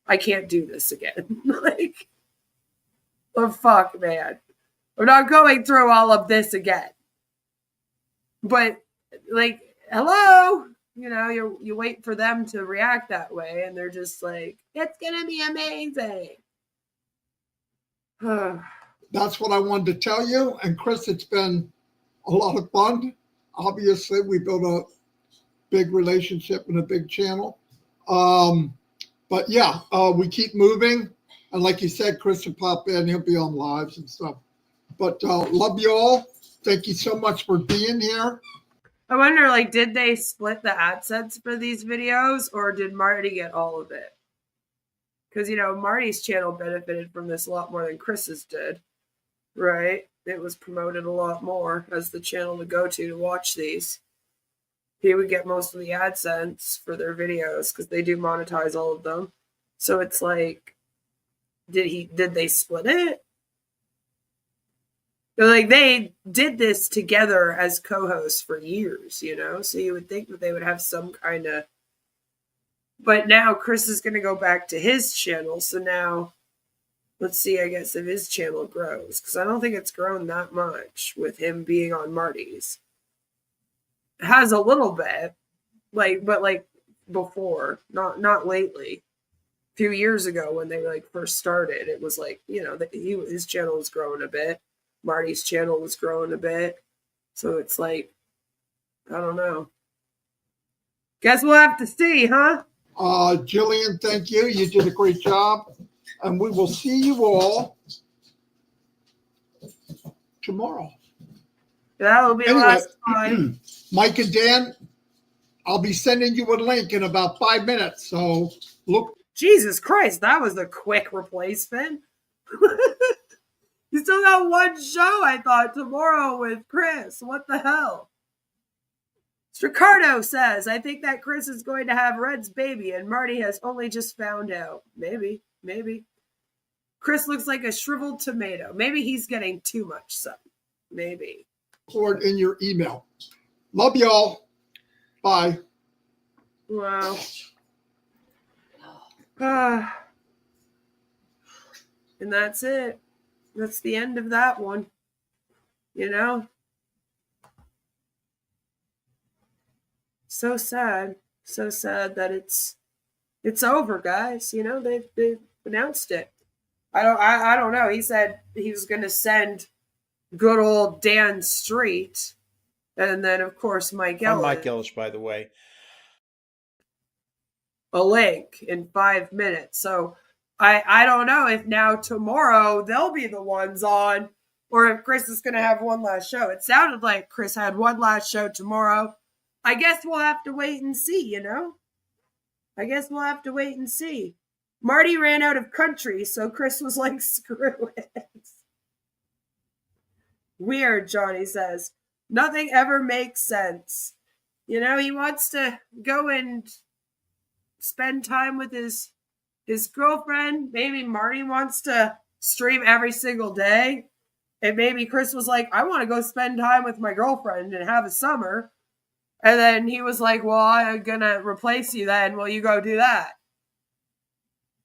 I can't do this again. Like, oh fuck, man. I'm not going through all of this again. But, like, hello? You know, you wait for them to react that way, and they're just like, it's going to be amazing. That's what I wanted to tell you. And Chris, it's been a lot of fun. Obviously, we built a big relationship and a big channel. But yeah, we keep moving. And like you said, Chris will pop in. He'll be on lives and stuff. But love you all. Thank you so much for being here. I wonder, like, did they split the AdSense for these videos, or did Marty get all of it? Because, you know, Marty's channel benefited from this a lot more than Chris's did, right? It was promoted a lot more as the channel to go to watch these. He would get most of the AdSense for their videos because they do monetize all of them. So it's like, did they split it? Like, they did this together as co-hosts for years, you know? So you would think that they would have some kind of... But now Chris is going to go back to his channel. So now, let's see, I guess, if his channel grows. Because I don't think it's grown that much with him being on Marty's. It has a little bit. But before. Not lately. A few years ago when they, like, first started, it was like, you know, his channel was growing a bit. Marty's channel was growing a bit. So it's like, I don't know. Guess we'll have to see, huh? Jillian, thank you. You did a great job. And we will see you all tomorrow. That will be the last time. Mike and Dan, I'll be sending you a link in about 5 minutes. So look. Jesus Christ, that was a quick replacement. You still got one show, I thought, tomorrow with Chris. What the hell? Stricardo says, I think that Chris is going to have Red's baby and Marty has only just found out. Maybe. Chris looks like a shriveled tomato. Maybe he's getting too much sun. Maybe. Forward in your email. Love y'all. Bye. Wow. And that's it. That's the end of that one. You know? So sad. So sad that it's over, guys. You know, they've announced it. I don't know. He said he was gonna send good old Dan Street. And then of course Mike Ellis. I'm Mike Ellis, by the way. A link in 5 minutes. So I don't know if now tomorrow they'll be the ones on, or if Chris is going to have one last show. It sounded like Chris had one last show tomorrow. I guess we'll have to wait and see, you know? I guess we'll have to wait and see. Marty ran out of country, so Chris was like, screw it. Weird, Johnny says. Nothing ever makes sense. You know, he wants to go and spend time with his girlfriend. Maybe Marty wants to stream every single day. And maybe Chris was like, I want to go spend time with my girlfriend and have a summer. And then he was like, well, I'm going to replace you then. Will you go do that?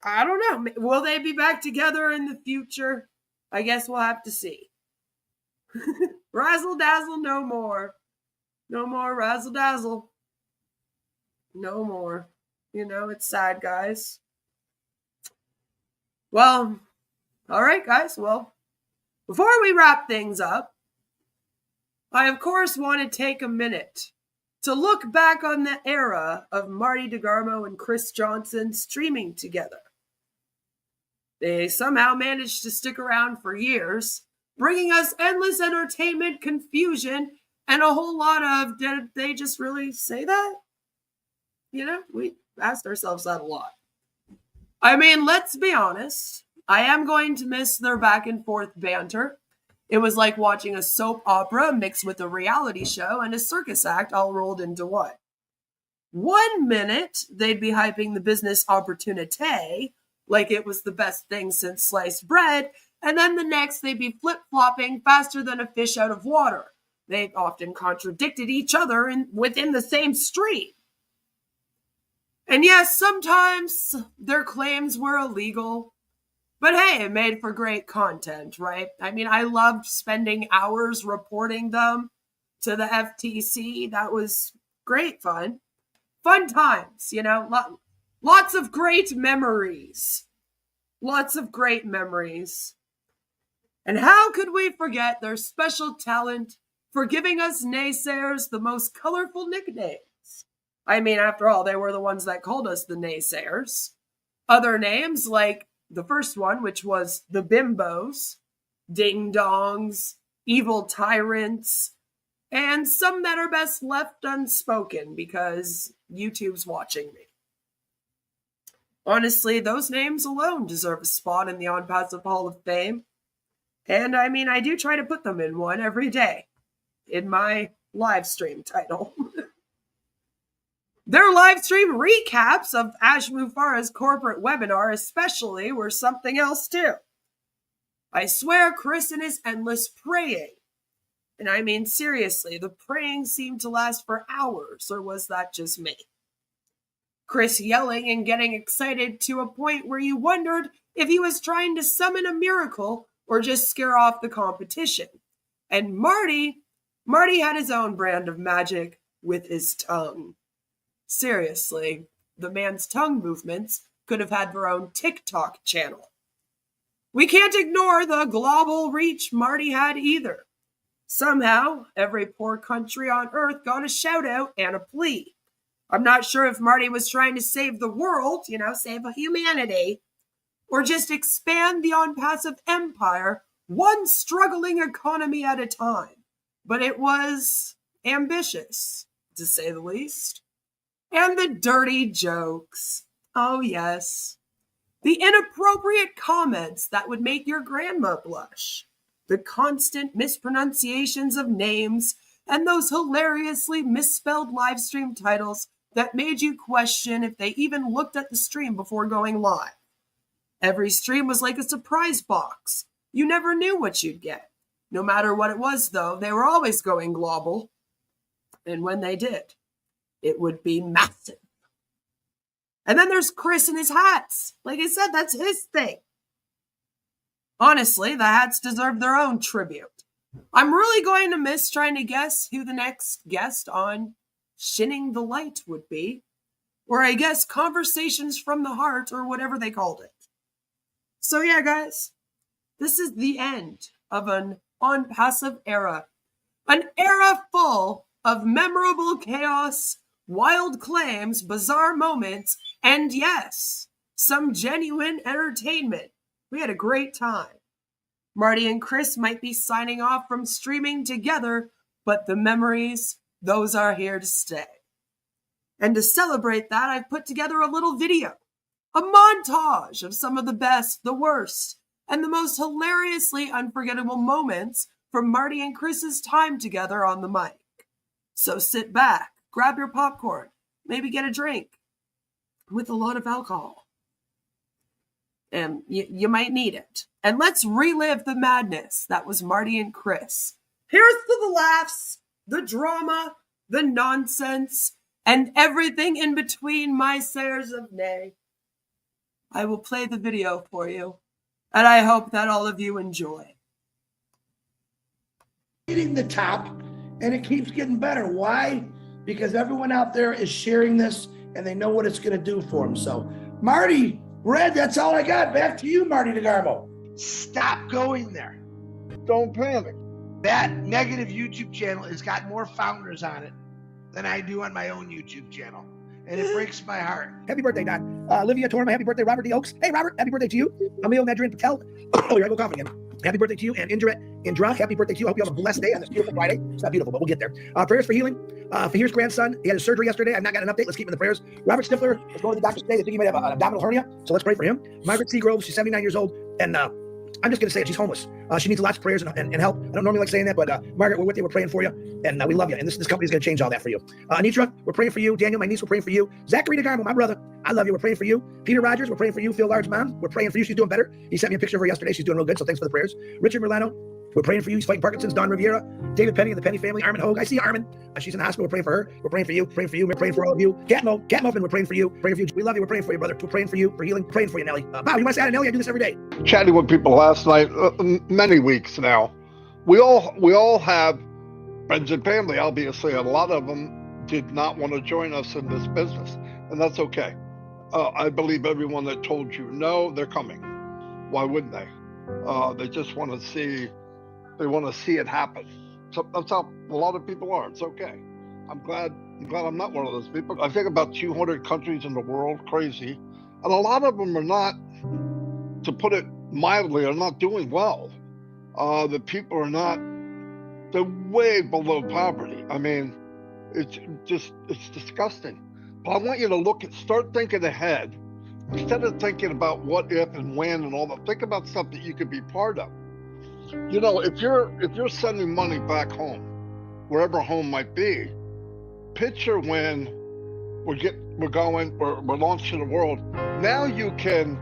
I don't know. Will they be back together in the future? I guess we'll have to see. Razzle dazzle, no more. No more razzle dazzle. No more. You know, it's sad, guys. Well, all right, guys. Well, before we wrap things up, I, of course, want to take a minute to look back on the era of Marty Degarmo and Chris Johnson streaming together. They somehow managed to stick around for years, bringing us endless entertainment, confusion, and a whole lot of, did they just really say that? You know, we asked ourselves that a lot. I mean, let's be honest. I am going to miss their back and forth banter. It was like watching a soap opera mixed with a reality show and a circus act all rolled into one. 1 minute, they'd be hyping the business opportunity like it was the best thing since sliced bread, and then the next, they'd be flip-flopping faster than a fish out of water. They often contradicted each other within the same stream. And yes, sometimes their claims were illegal, but hey, it made for great content, right? I mean, I loved spending hours reporting them to the FTC. That was great fun. Fun times, you know, lots of great memories. Lots of great memories. And how could we forget their special talent for giving us naysayers the most colorful nicknames? I mean, after all, they were the ones that called us the naysayers. Other names like the first one, which was the bimbos, ding-dongs, evil tyrants, and some that are best left unspoken because YouTube's watching me. Honestly, those names alone deserve a spot in the Onpassive Hall of Fame. And I mean, I do try to put them in one every day in my live stream title. Their live stream recaps of Ash Mufarah's corporate webinar especially were something else too. I swear Chris and his endless praying. And I mean, seriously, the praying seemed to last for hours, or was that just me? Chris yelling and getting excited to a point where you wondered if he was trying to summon a miracle or just scare off the competition. And Marty had his own brand of magic with his tongue. Seriously, the man's tongue movements could have had their own TikTok channel. We can't ignore the global reach Marty had either. Somehow, every poor country on earth got a shout out and a plea. I'm not sure if Marty was trying to save the world, you know, save humanity, or just expand the Onpassive empire, one struggling economy at a time. But it was ambitious, to say the least. And the dirty jokes. Oh, yes. The inappropriate comments that would make your grandma blush. The constant mispronunciations of names and those hilariously misspelled live stream titles that made you question if they even looked at the stream before going live. Every stream was like a surprise box. You never knew what you'd get. No matter what it was, though, they were always going global. And when they did, it would be massive. And then there's Chris and his hats. Like I said, that's his thing. Honestly, the hats deserve their own tribute. I'm really going to miss trying to guess who the next guest on Shinning the Light would be. Or I guess Conversations from the Heart, or whatever they called it. So yeah, guys, this is the end of an Onpassive era. An era full of memorable chaos, wild claims, bizarre moments, and yes, some genuine entertainment. We had a great time. Marty and Chris might be signing off from streaming together, but the memories, those are here to stay. And to celebrate that, I've put together a little video, a montage of some of the best, the worst, and the most hilariously unforgettable moments from Marty and Chris's time together on the mic. So sit back, grab your popcorn, maybe get a drink with a lot of alcohol. And you might need it. And let's relive the madness that was Marty and Chris. Here's to the laughs, the drama, the nonsense, and everything in between, my sayers of nay. I will play the video for you, and I hope that all of you enjoy. Hitting the top, and it keeps getting better. Why? Because everyone out there is sharing this, and they know what it's going to do for them. So, Marty, Red, that's all I got. Back to you, Marty Degarmo. Stop going there. Don't panic. That negative YouTube channel has got more founders on it than I do on my own YouTube channel. And it breaks my heart. Happy birthday, Don. Olivia Torma, happy birthday. Robert D. Oaks. Hey, Robert, happy birthday to you. Emil Nadrin Patel. Oh, you're going to go coughing again. Happy birthday to you. And Indra, happy birthday to you. I hope you have a blessed day on this beautiful Friday. It's not beautiful, but we'll get there. Prayers for healing. Fahir's grandson, he had his surgery yesterday. I've not got an update. Let's keep him in the prayers. Robert Stifler is going to the doctor today. They think he might have an abdominal hernia, so let's pray for him. Margaret Seagrove, she's 79 years old, and I'm just going to say it. She's homeless. She needs lots of prayers and help. I don't normally like saying that, but Margaret, we're with you. We're praying for you, and we love you. And this company is going to change all that for you. Anitra, we're praying for you. Daniel, my niece, we're praying for you. Zachary Degarmo, my brother, I love you. We're praying for you. Peter Rogers, we're praying for you. Phil Lard's mom, we're praying for you. She's doing better. He sent me a picture of her yesterday. She's doing real good, so thanks for the prayers. Richard Milano, we're praying for you. He's fighting Parkinson's. Don Riviera, David Penny of the Penny family. Armin Hogue, I see Armin. She's in the hospital. We're praying for her. We're praying for you. Praying for you. We're praying for all of you. Cat Muffin, we're praying for you. Praying for you. We love you. We're praying for you, brother. We're praying for you for healing. We're praying for you, Nelly. Bob, you want to say hi to Nelly? I do this every day. Chatting with people last night, many weeks now. We all have friends and family. Obviously, a lot of them did not want to join us in this business, and that's okay. I believe everyone that told you no, they're coming. Why wouldn't they? They just want to see. They want to see it happen. So that's how a lot of people are. It's okay. I'm glad I'm not one of those people. I think about 200 countries in the world, crazy, and a lot of them are not, to put it mildly, are not doing well. The people are not, they're way below poverty. I mean, it's disgusting. But I want you to start thinking ahead. Instead of thinking about what if and when and all that, think about stuff that you could be part of. You know, if you're sending money back home, wherever home might be, picture when we're launching the world. Now you can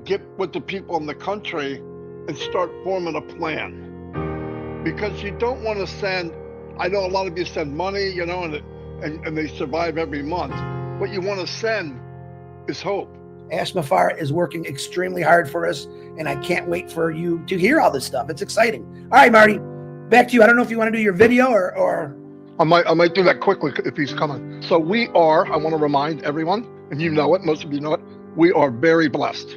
get with the people in the country and start forming a plan, because you don't want to send. I know a lot of you send money, you know, and they survive every month. What you want to send is hope. Ash Mafar is working extremely hard for us, and I can't wait for you to hear all this stuff. It's exciting. All right, Marty, back to you. I don't know if you want to do your video or... I might do that quickly if he's coming. So I want to remind everyone, and you know it, most of you know it, we are very blessed,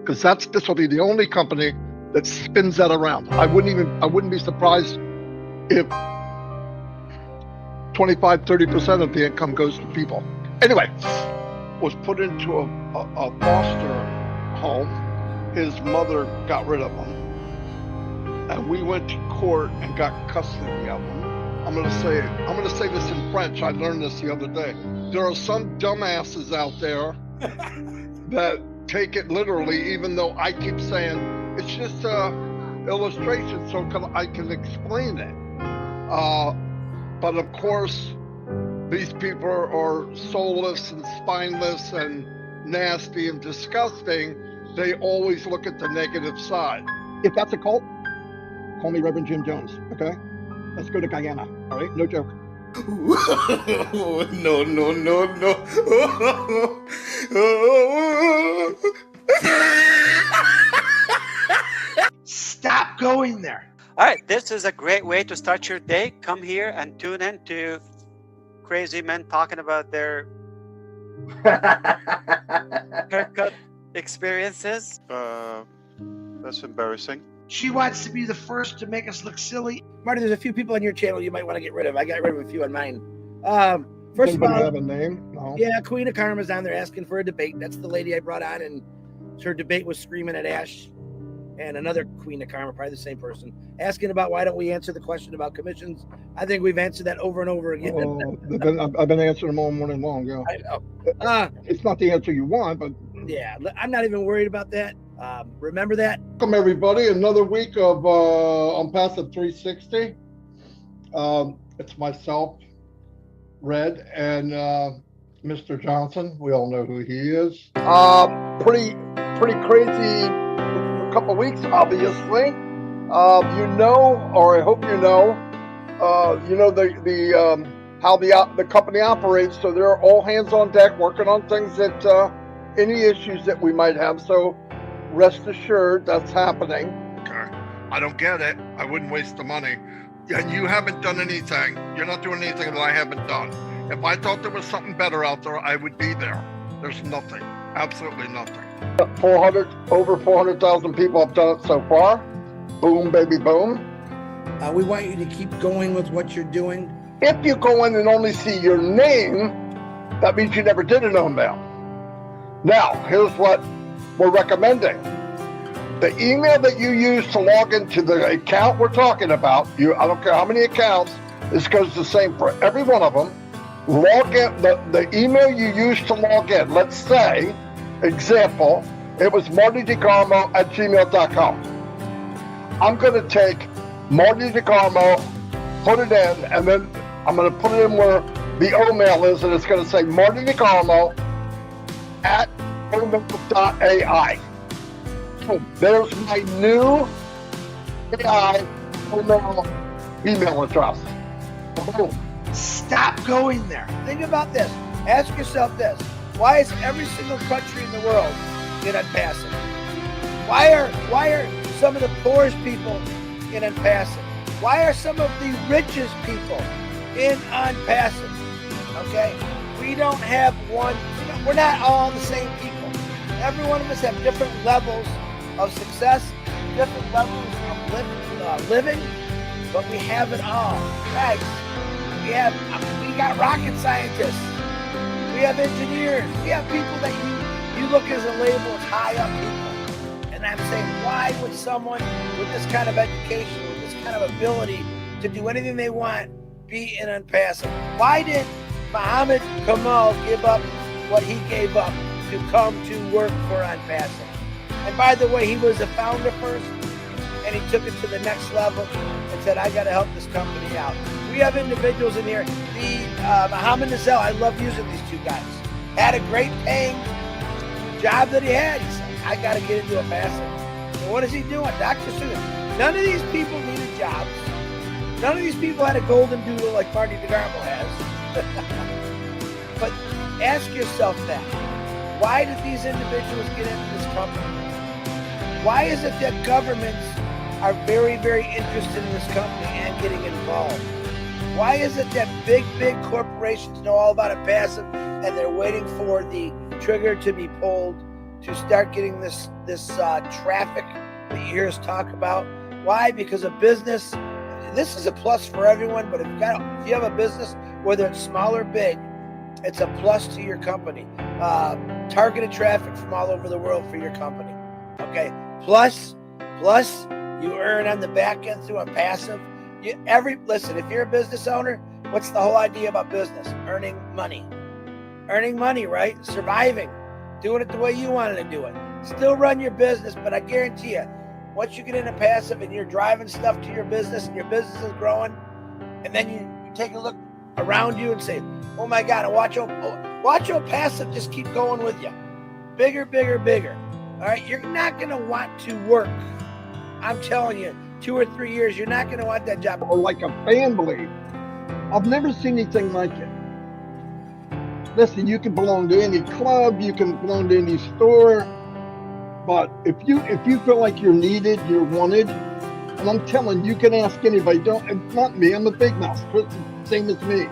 because this will be the only company that spins that around. I wouldn't be surprised if 25-30% of the income goes to people. Anyway, was put into a foster home. His mother got rid of him, and we went to court and got custody of him. I'm gonna say this in French. I learned this the other day. There are some dumbasses out there that take it literally, even though I keep saying it's just a illustration, so I can explain it. But of course, these people are soulless and spineless and nasty and disgusting. They always look at the negative side. If that's a cult, call me Reverend Jim Jones, okay? Let's go to Guyana, all right? No joke. No, no, no, no. Stop going there. All right, this is a great way to start your day. Come here and tune in to crazy men talking about their haircut experiences. That's embarrassing. She wants to be the first to make us look silly. Marty, there's a few people on your channel you might want to get rid of. I got rid of a few on mine. First of all, have a name? No. yeah, Queen of Karma's on there asking for a debate. That's the lady I brought on, and her debate was screaming at Ash. And another Queen of Karma, probably the same person, asking about why don't we answer the question about commissions. I think we've answered that over and over again. I've been answering them all morning long. Yeah. I know. It's not the answer you want, but Yeah, I'm not even worried about that. Remember that. welcome everybody. Another week of Onpassive 360. It's myself, Red, and Mr. Johnson. We all know who he is. Pretty crazy. A couple of weeks, obviously. You know, or I hope you know how the company operates. So they're all hands on deck, working on things that any issues that we might have. So rest assured, that's happening. Okay, I don't get it. I wouldn't waste the money. And you haven't done anything. You're not doing anything that I haven't done. If I thought there was something better out there, I would be there. There's nothing. Absolutely nothing. Over 400,000 people have done it so far. Boom, baby, boom. We want you to keep going with what you're doing. If you go in and only see your name, that means you never did an email. Now, here's what we're recommending. The email that you use to log into the account we're talking about, I don't care how many accounts, this goes the same for every one of them. Log in, the email you use to log in, let's say, example, it was Marty Degarmo at gmail.com. I'm going to take Marty Degarmo, put it in, and then I'm going to put it in where the O-mail is, and it's going to say Marty Degarmo at o-mail.ai. There's my new AI O-mail email address. Boom. Stop going there. Think about this. Ask yourself this. Why is every single country in the world in Onpassive? Why are some of the poorest people in Onpassive? Why are some of the richest people in Onpassive? Okay? We don't have one, we're not all the same people. Every one of us have different levels of success, different levels of living, but we have it all. Guys, we got rocket scientists. We have engineers. We have people that you look as a label as high up people. And I'm saying, why would someone with this kind of education, with this kind of ability to do anything they want, be in Onpassive? Why did Muhammad Kamal give up what he gave up to come to work for Onpassive? And by the way, he was a founder first, and he took it to the next level and said, I got to help this company out. We have individuals in here. Muhammad Nazel, I love using these two guys. Had a great paying job that he had. He said, I got to get into Onpassive. So what is he doing? Dr. Seuss. None of these people needed jobs. None of these people had a golden doodle like Marty Degarmo has. But ask yourself that. Why did these individuals get into this company? Why is it that governments are very, very interested in this company and getting involved? Why is it that big corporations know all about Onpassive and they're waiting for the trigger to be pulled to start getting this traffic that you hear us talk about? Why? Because a business, this is a plus for everyone, but if you have a business, whether it's small or big, it's a plus to your company. Targeted traffic from all over the world for your company. Okay. Plus you earn on the back end through Onpassive. Listen, if you're a business owner, what's the whole idea about business? Earning money, right? Surviving, doing it the way you wanted to do it. Still run your business, but I guarantee you, once you get into Onpassive and you're driving stuff to your business and your business is growing, and then you take a look around you and say, oh my God, and watch Onpassive just keep going with you. Bigger, bigger, bigger. All right, you're not going to want to work. I'm telling you, 2 or 3 years, you're not going to want that job. Or like a family. I've never seen anything like it. Listen, you can belong to any club, you can belong to any store, but if you feel like you're needed, you're wanted, and I'm telling you, can ask anybody. Not me. I'm a big mouth. Chris is the same as me.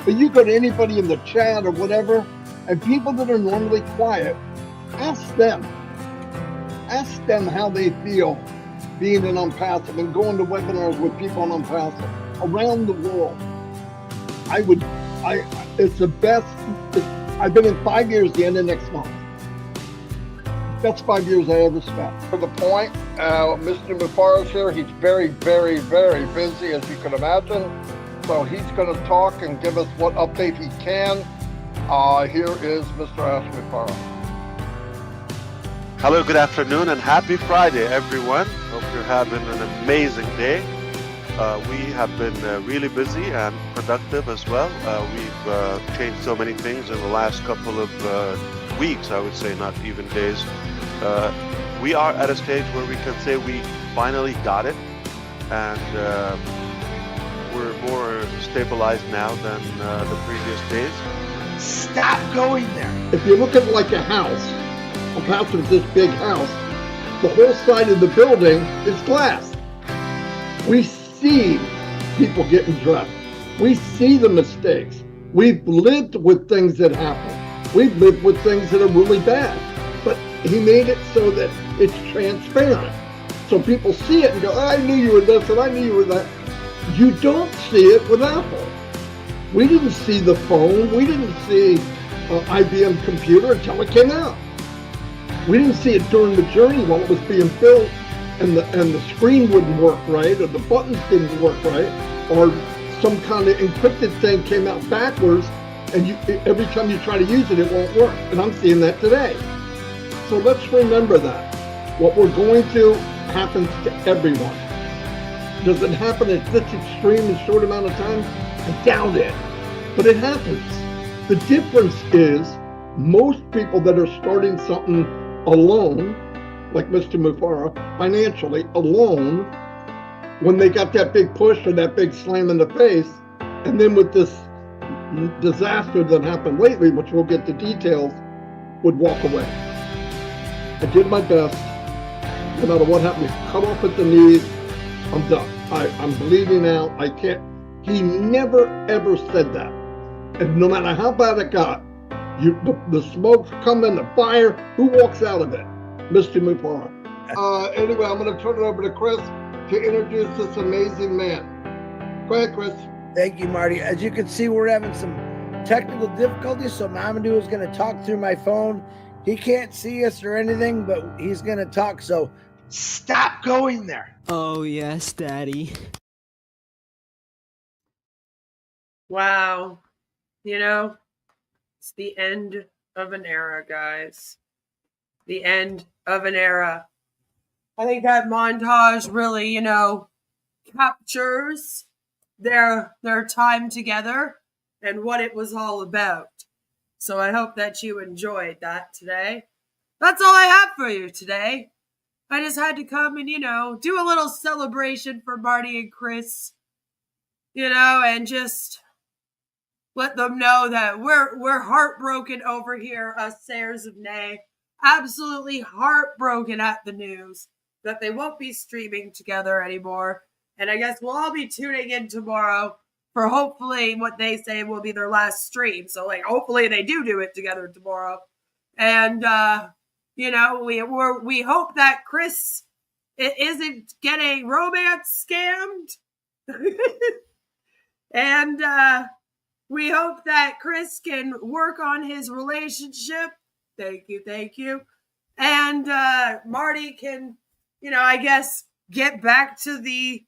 But you go to anybody in the chat or whatever, and people that are normally quiet, ask them. Ask them how they feel being an Onpassive and going to webinars with people on Onpassive around the world. It's the best. I've been in 5 years, the end of next month. Best 5 years I ever spent. For the point, Mr. Mufarah's here. He's very, very, very busy, as you can imagine. So he's going to talk and give us what update he can. Here is Mr. Ash Mufarah. Hello, good afternoon, and happy Friday, everyone. Hope you're having an amazing day. We have been really busy and productive as well. We've changed so many things in the last couple of weeks, I would say, not even days. We are at a stage where we can say we finally got it, and we're more stabilized now than the previous days. Stop going there. If you look at it like a house, Onpassive is this big house, the whole side of the building is glass. We see people getting dressed. We see the mistakes. We've lived with things that happen. We've lived with things that are really bad. But he made it so that it's transparent. So people see it and go, I knew you were this and I knew you were that. You don't see it with Apple. We didn't see the phone. We didn't see IBM computer until it came out. We didn't see it during the journey while it was being built, and the screen wouldn't work right, or the buttons didn't work right, or some kind of encrypted thing came out backwards, and every time you try to use it, it won't work. And I'm seeing that today. So let's remember that. What we're going through happens to everyone. Does it happen at this extreme in short amount of time? I doubt it. But it happens. The difference is most people that are starting something alone, like Mr. Mufarah, financially alone, when they got that big push or that big slam in the face, and then with this disaster that happened lately, which we'll get the details, would walk away. I did my best. No matter what happened, cut off at the knees. I'm done. I'm bleeding out. I can't. He never ever said that. And no matter how bad it got, the smoke's coming, the fire, who walks out of it? Mr. Mufarah. Anyway, I'm going to turn it over to Chris to introduce this amazing man. Go ahead, Chris. Thank you, Marty. As you can see, we're having some technical difficulties, so Mamadou is going to talk through my phone. He can't see us or anything, but he's going to talk, so stop going there. Oh, yes, Daddy. Wow. You know, it's the end of an era, guys. The end of an era. I think that montage really, captures their time together and what it was all about. So I hope that you enjoyed that today. That's all I have for you today. I just had to come and, do a little celebration for Marty and Chris, and just let them know that we're heartbroken over here, us sayers of nay. Absolutely heartbroken at the news that they won't be streaming together anymore. And I guess we'll all be tuning in tomorrow for hopefully what they say will be their last stream. So, hopefully they do it together tomorrow. And, we hope that Chris isn't getting romance scammed. And we hope that Chris can work on his relationship. Thank you. And Marty can, I guess, get back to the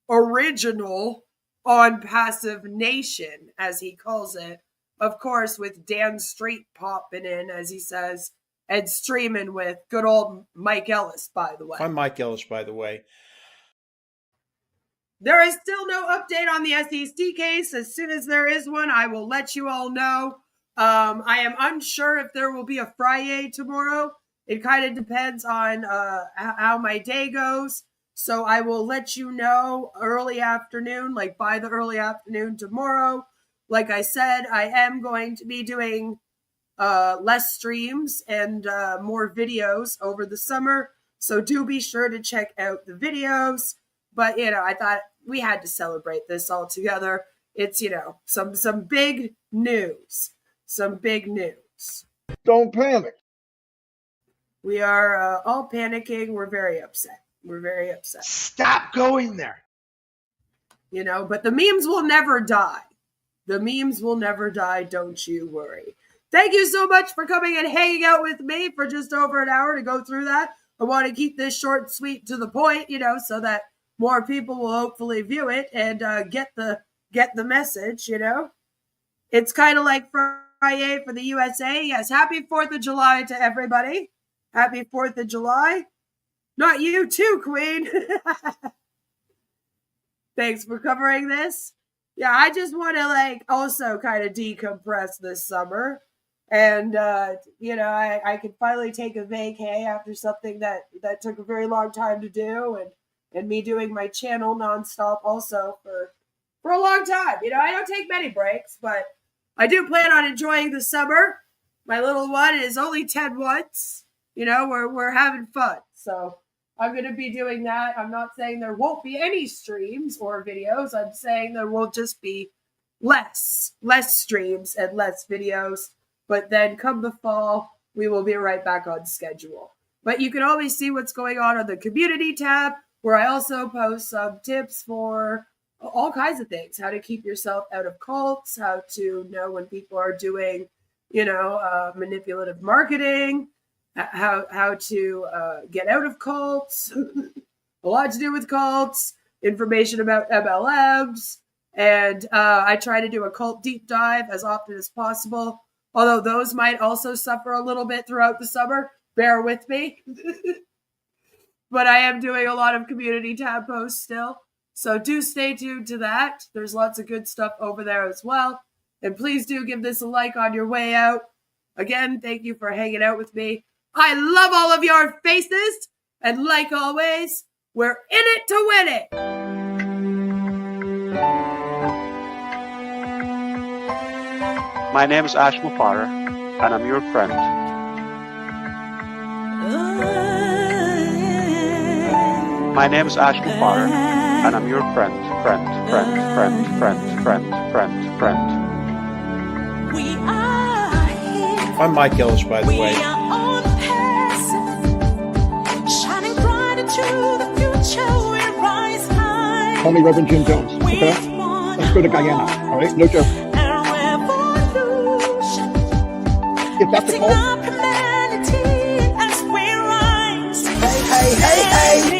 original Onpassive Nation, as he calls it. Of course, with Dan Street popping in, as he says, and streaming with good old Mike Ellis, by the way. I'm Mike Ellis, by the way. There is still no update on the SEC case. As soon as there is one, I will let you all know. I am unsure if there will be a Friday tomorrow. It kind of depends on how my day goes. So I will let you know early afternoon, like by the early afternoon tomorrow. Like I said, I am going to be doing less streams and more videos over the summer. So do be sure to check out the videos. But, I thought we had to celebrate this all together. It's, some big news. Some big news. Don't panic. We are all panicking. We're very upset. We're very upset. Stop going there. But the memes will never die. The memes will never die. Don't you worry. Thank you so much for coming and hanging out with me for just over an hour to go through that. I want to keep this short and sweet to the point, so that more people will hopefully view it and get the message, It's kind of like Friday for the USA. Yes, happy 4th of July to everybody. Happy 4th of July. Not you too, Queen. Thanks for covering this. Yeah, I just want to also kind of decompress this summer. And, I could finally take a vacay after something that took a very long time to do. And me doing my channel nonstop also for a long time. I don't take many breaks, but I do plan on enjoying the summer. My little one is only 10 months. We're having fun. So I'm going to be doing that. I'm not saying there won't be any streams or videos. I'm saying there will just be less streams and less videos. But then come the fall, we will be right back on schedule. But you can always see what's going on the community tab, where I also post some tips for all kinds of things. How to keep yourself out of cults, how to know when people are doing, manipulative marketing, how to get out of cults, a lot to do with cults, information about MLMs, and I try to do a cult deep dive as often as possible, although those might also suffer a little bit throughout the summer. Bear with me. But I am doing a lot of community tab posts still, so do stay tuned to that. There's lots of good stuff over there as well, and please do give this a like on your way out. Again, thank you for hanging out with me. I love all of your faces, and like always, we're in it to win it. My name is Ash Mufara, and I'm your friend. My name is Ash Mufara, and I'm your friend. I'm Mike Ellis, by the way. Call me Reverend Jim Jones, okay? Let's go to Guyana, all right? No joke. If that's a call. Hey.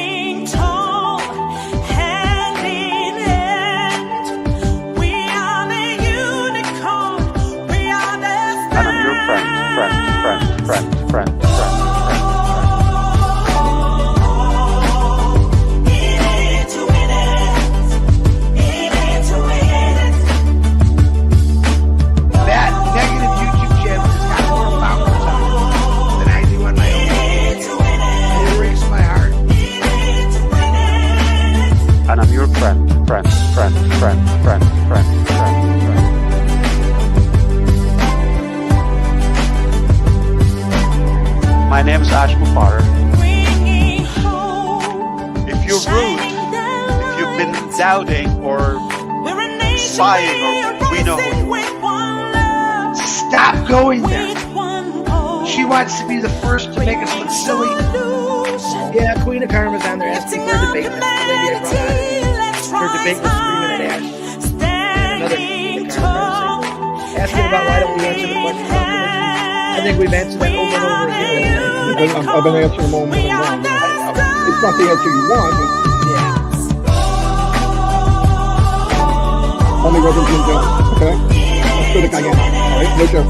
Friend. That negative YouTube channel has got more followers on it than I do on my own. It breaks my heart. And I'm your friend. My name is Ash Mufara. If you're rude, if you've been doubting or sighing, or we know who you are. Stop going there. She wants to be the first to make us look silly. Yeah, Queen of Karma's on there asking for a debate. That's the lady I brought on. Her debate was screaming at Ash. And another Queen of Karma asking about why don't we answer the questions on religion. I think we've answered that over and over again. I've been answering them all more than one. It's not the answer you want, but call me Reverend Jim Jones, okay? Let's go to Guyana, all right? No joke.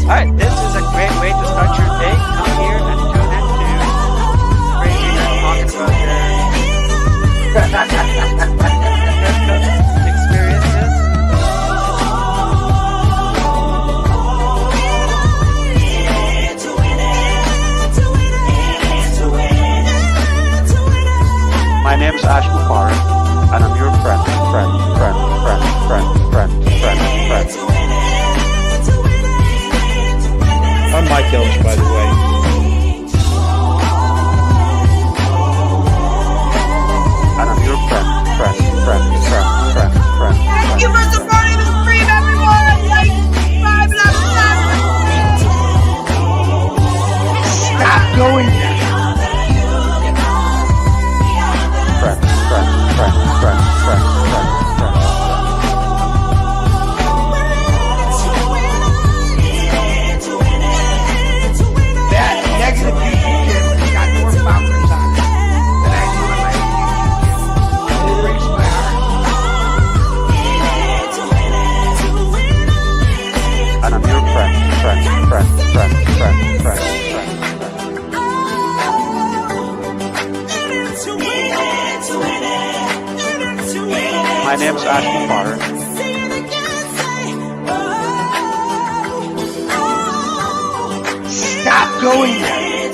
All right, this is a great way to start your day. Come here and tune into Crazy Man Talking My name's Ashmufar. Stop going there.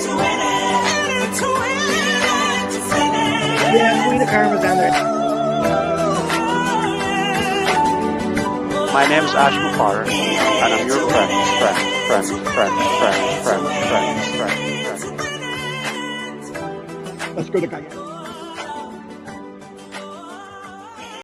Yeah, Queen of Karma's on there. My name's Ashmufar, and I'm your friend. Let's go to Guyana.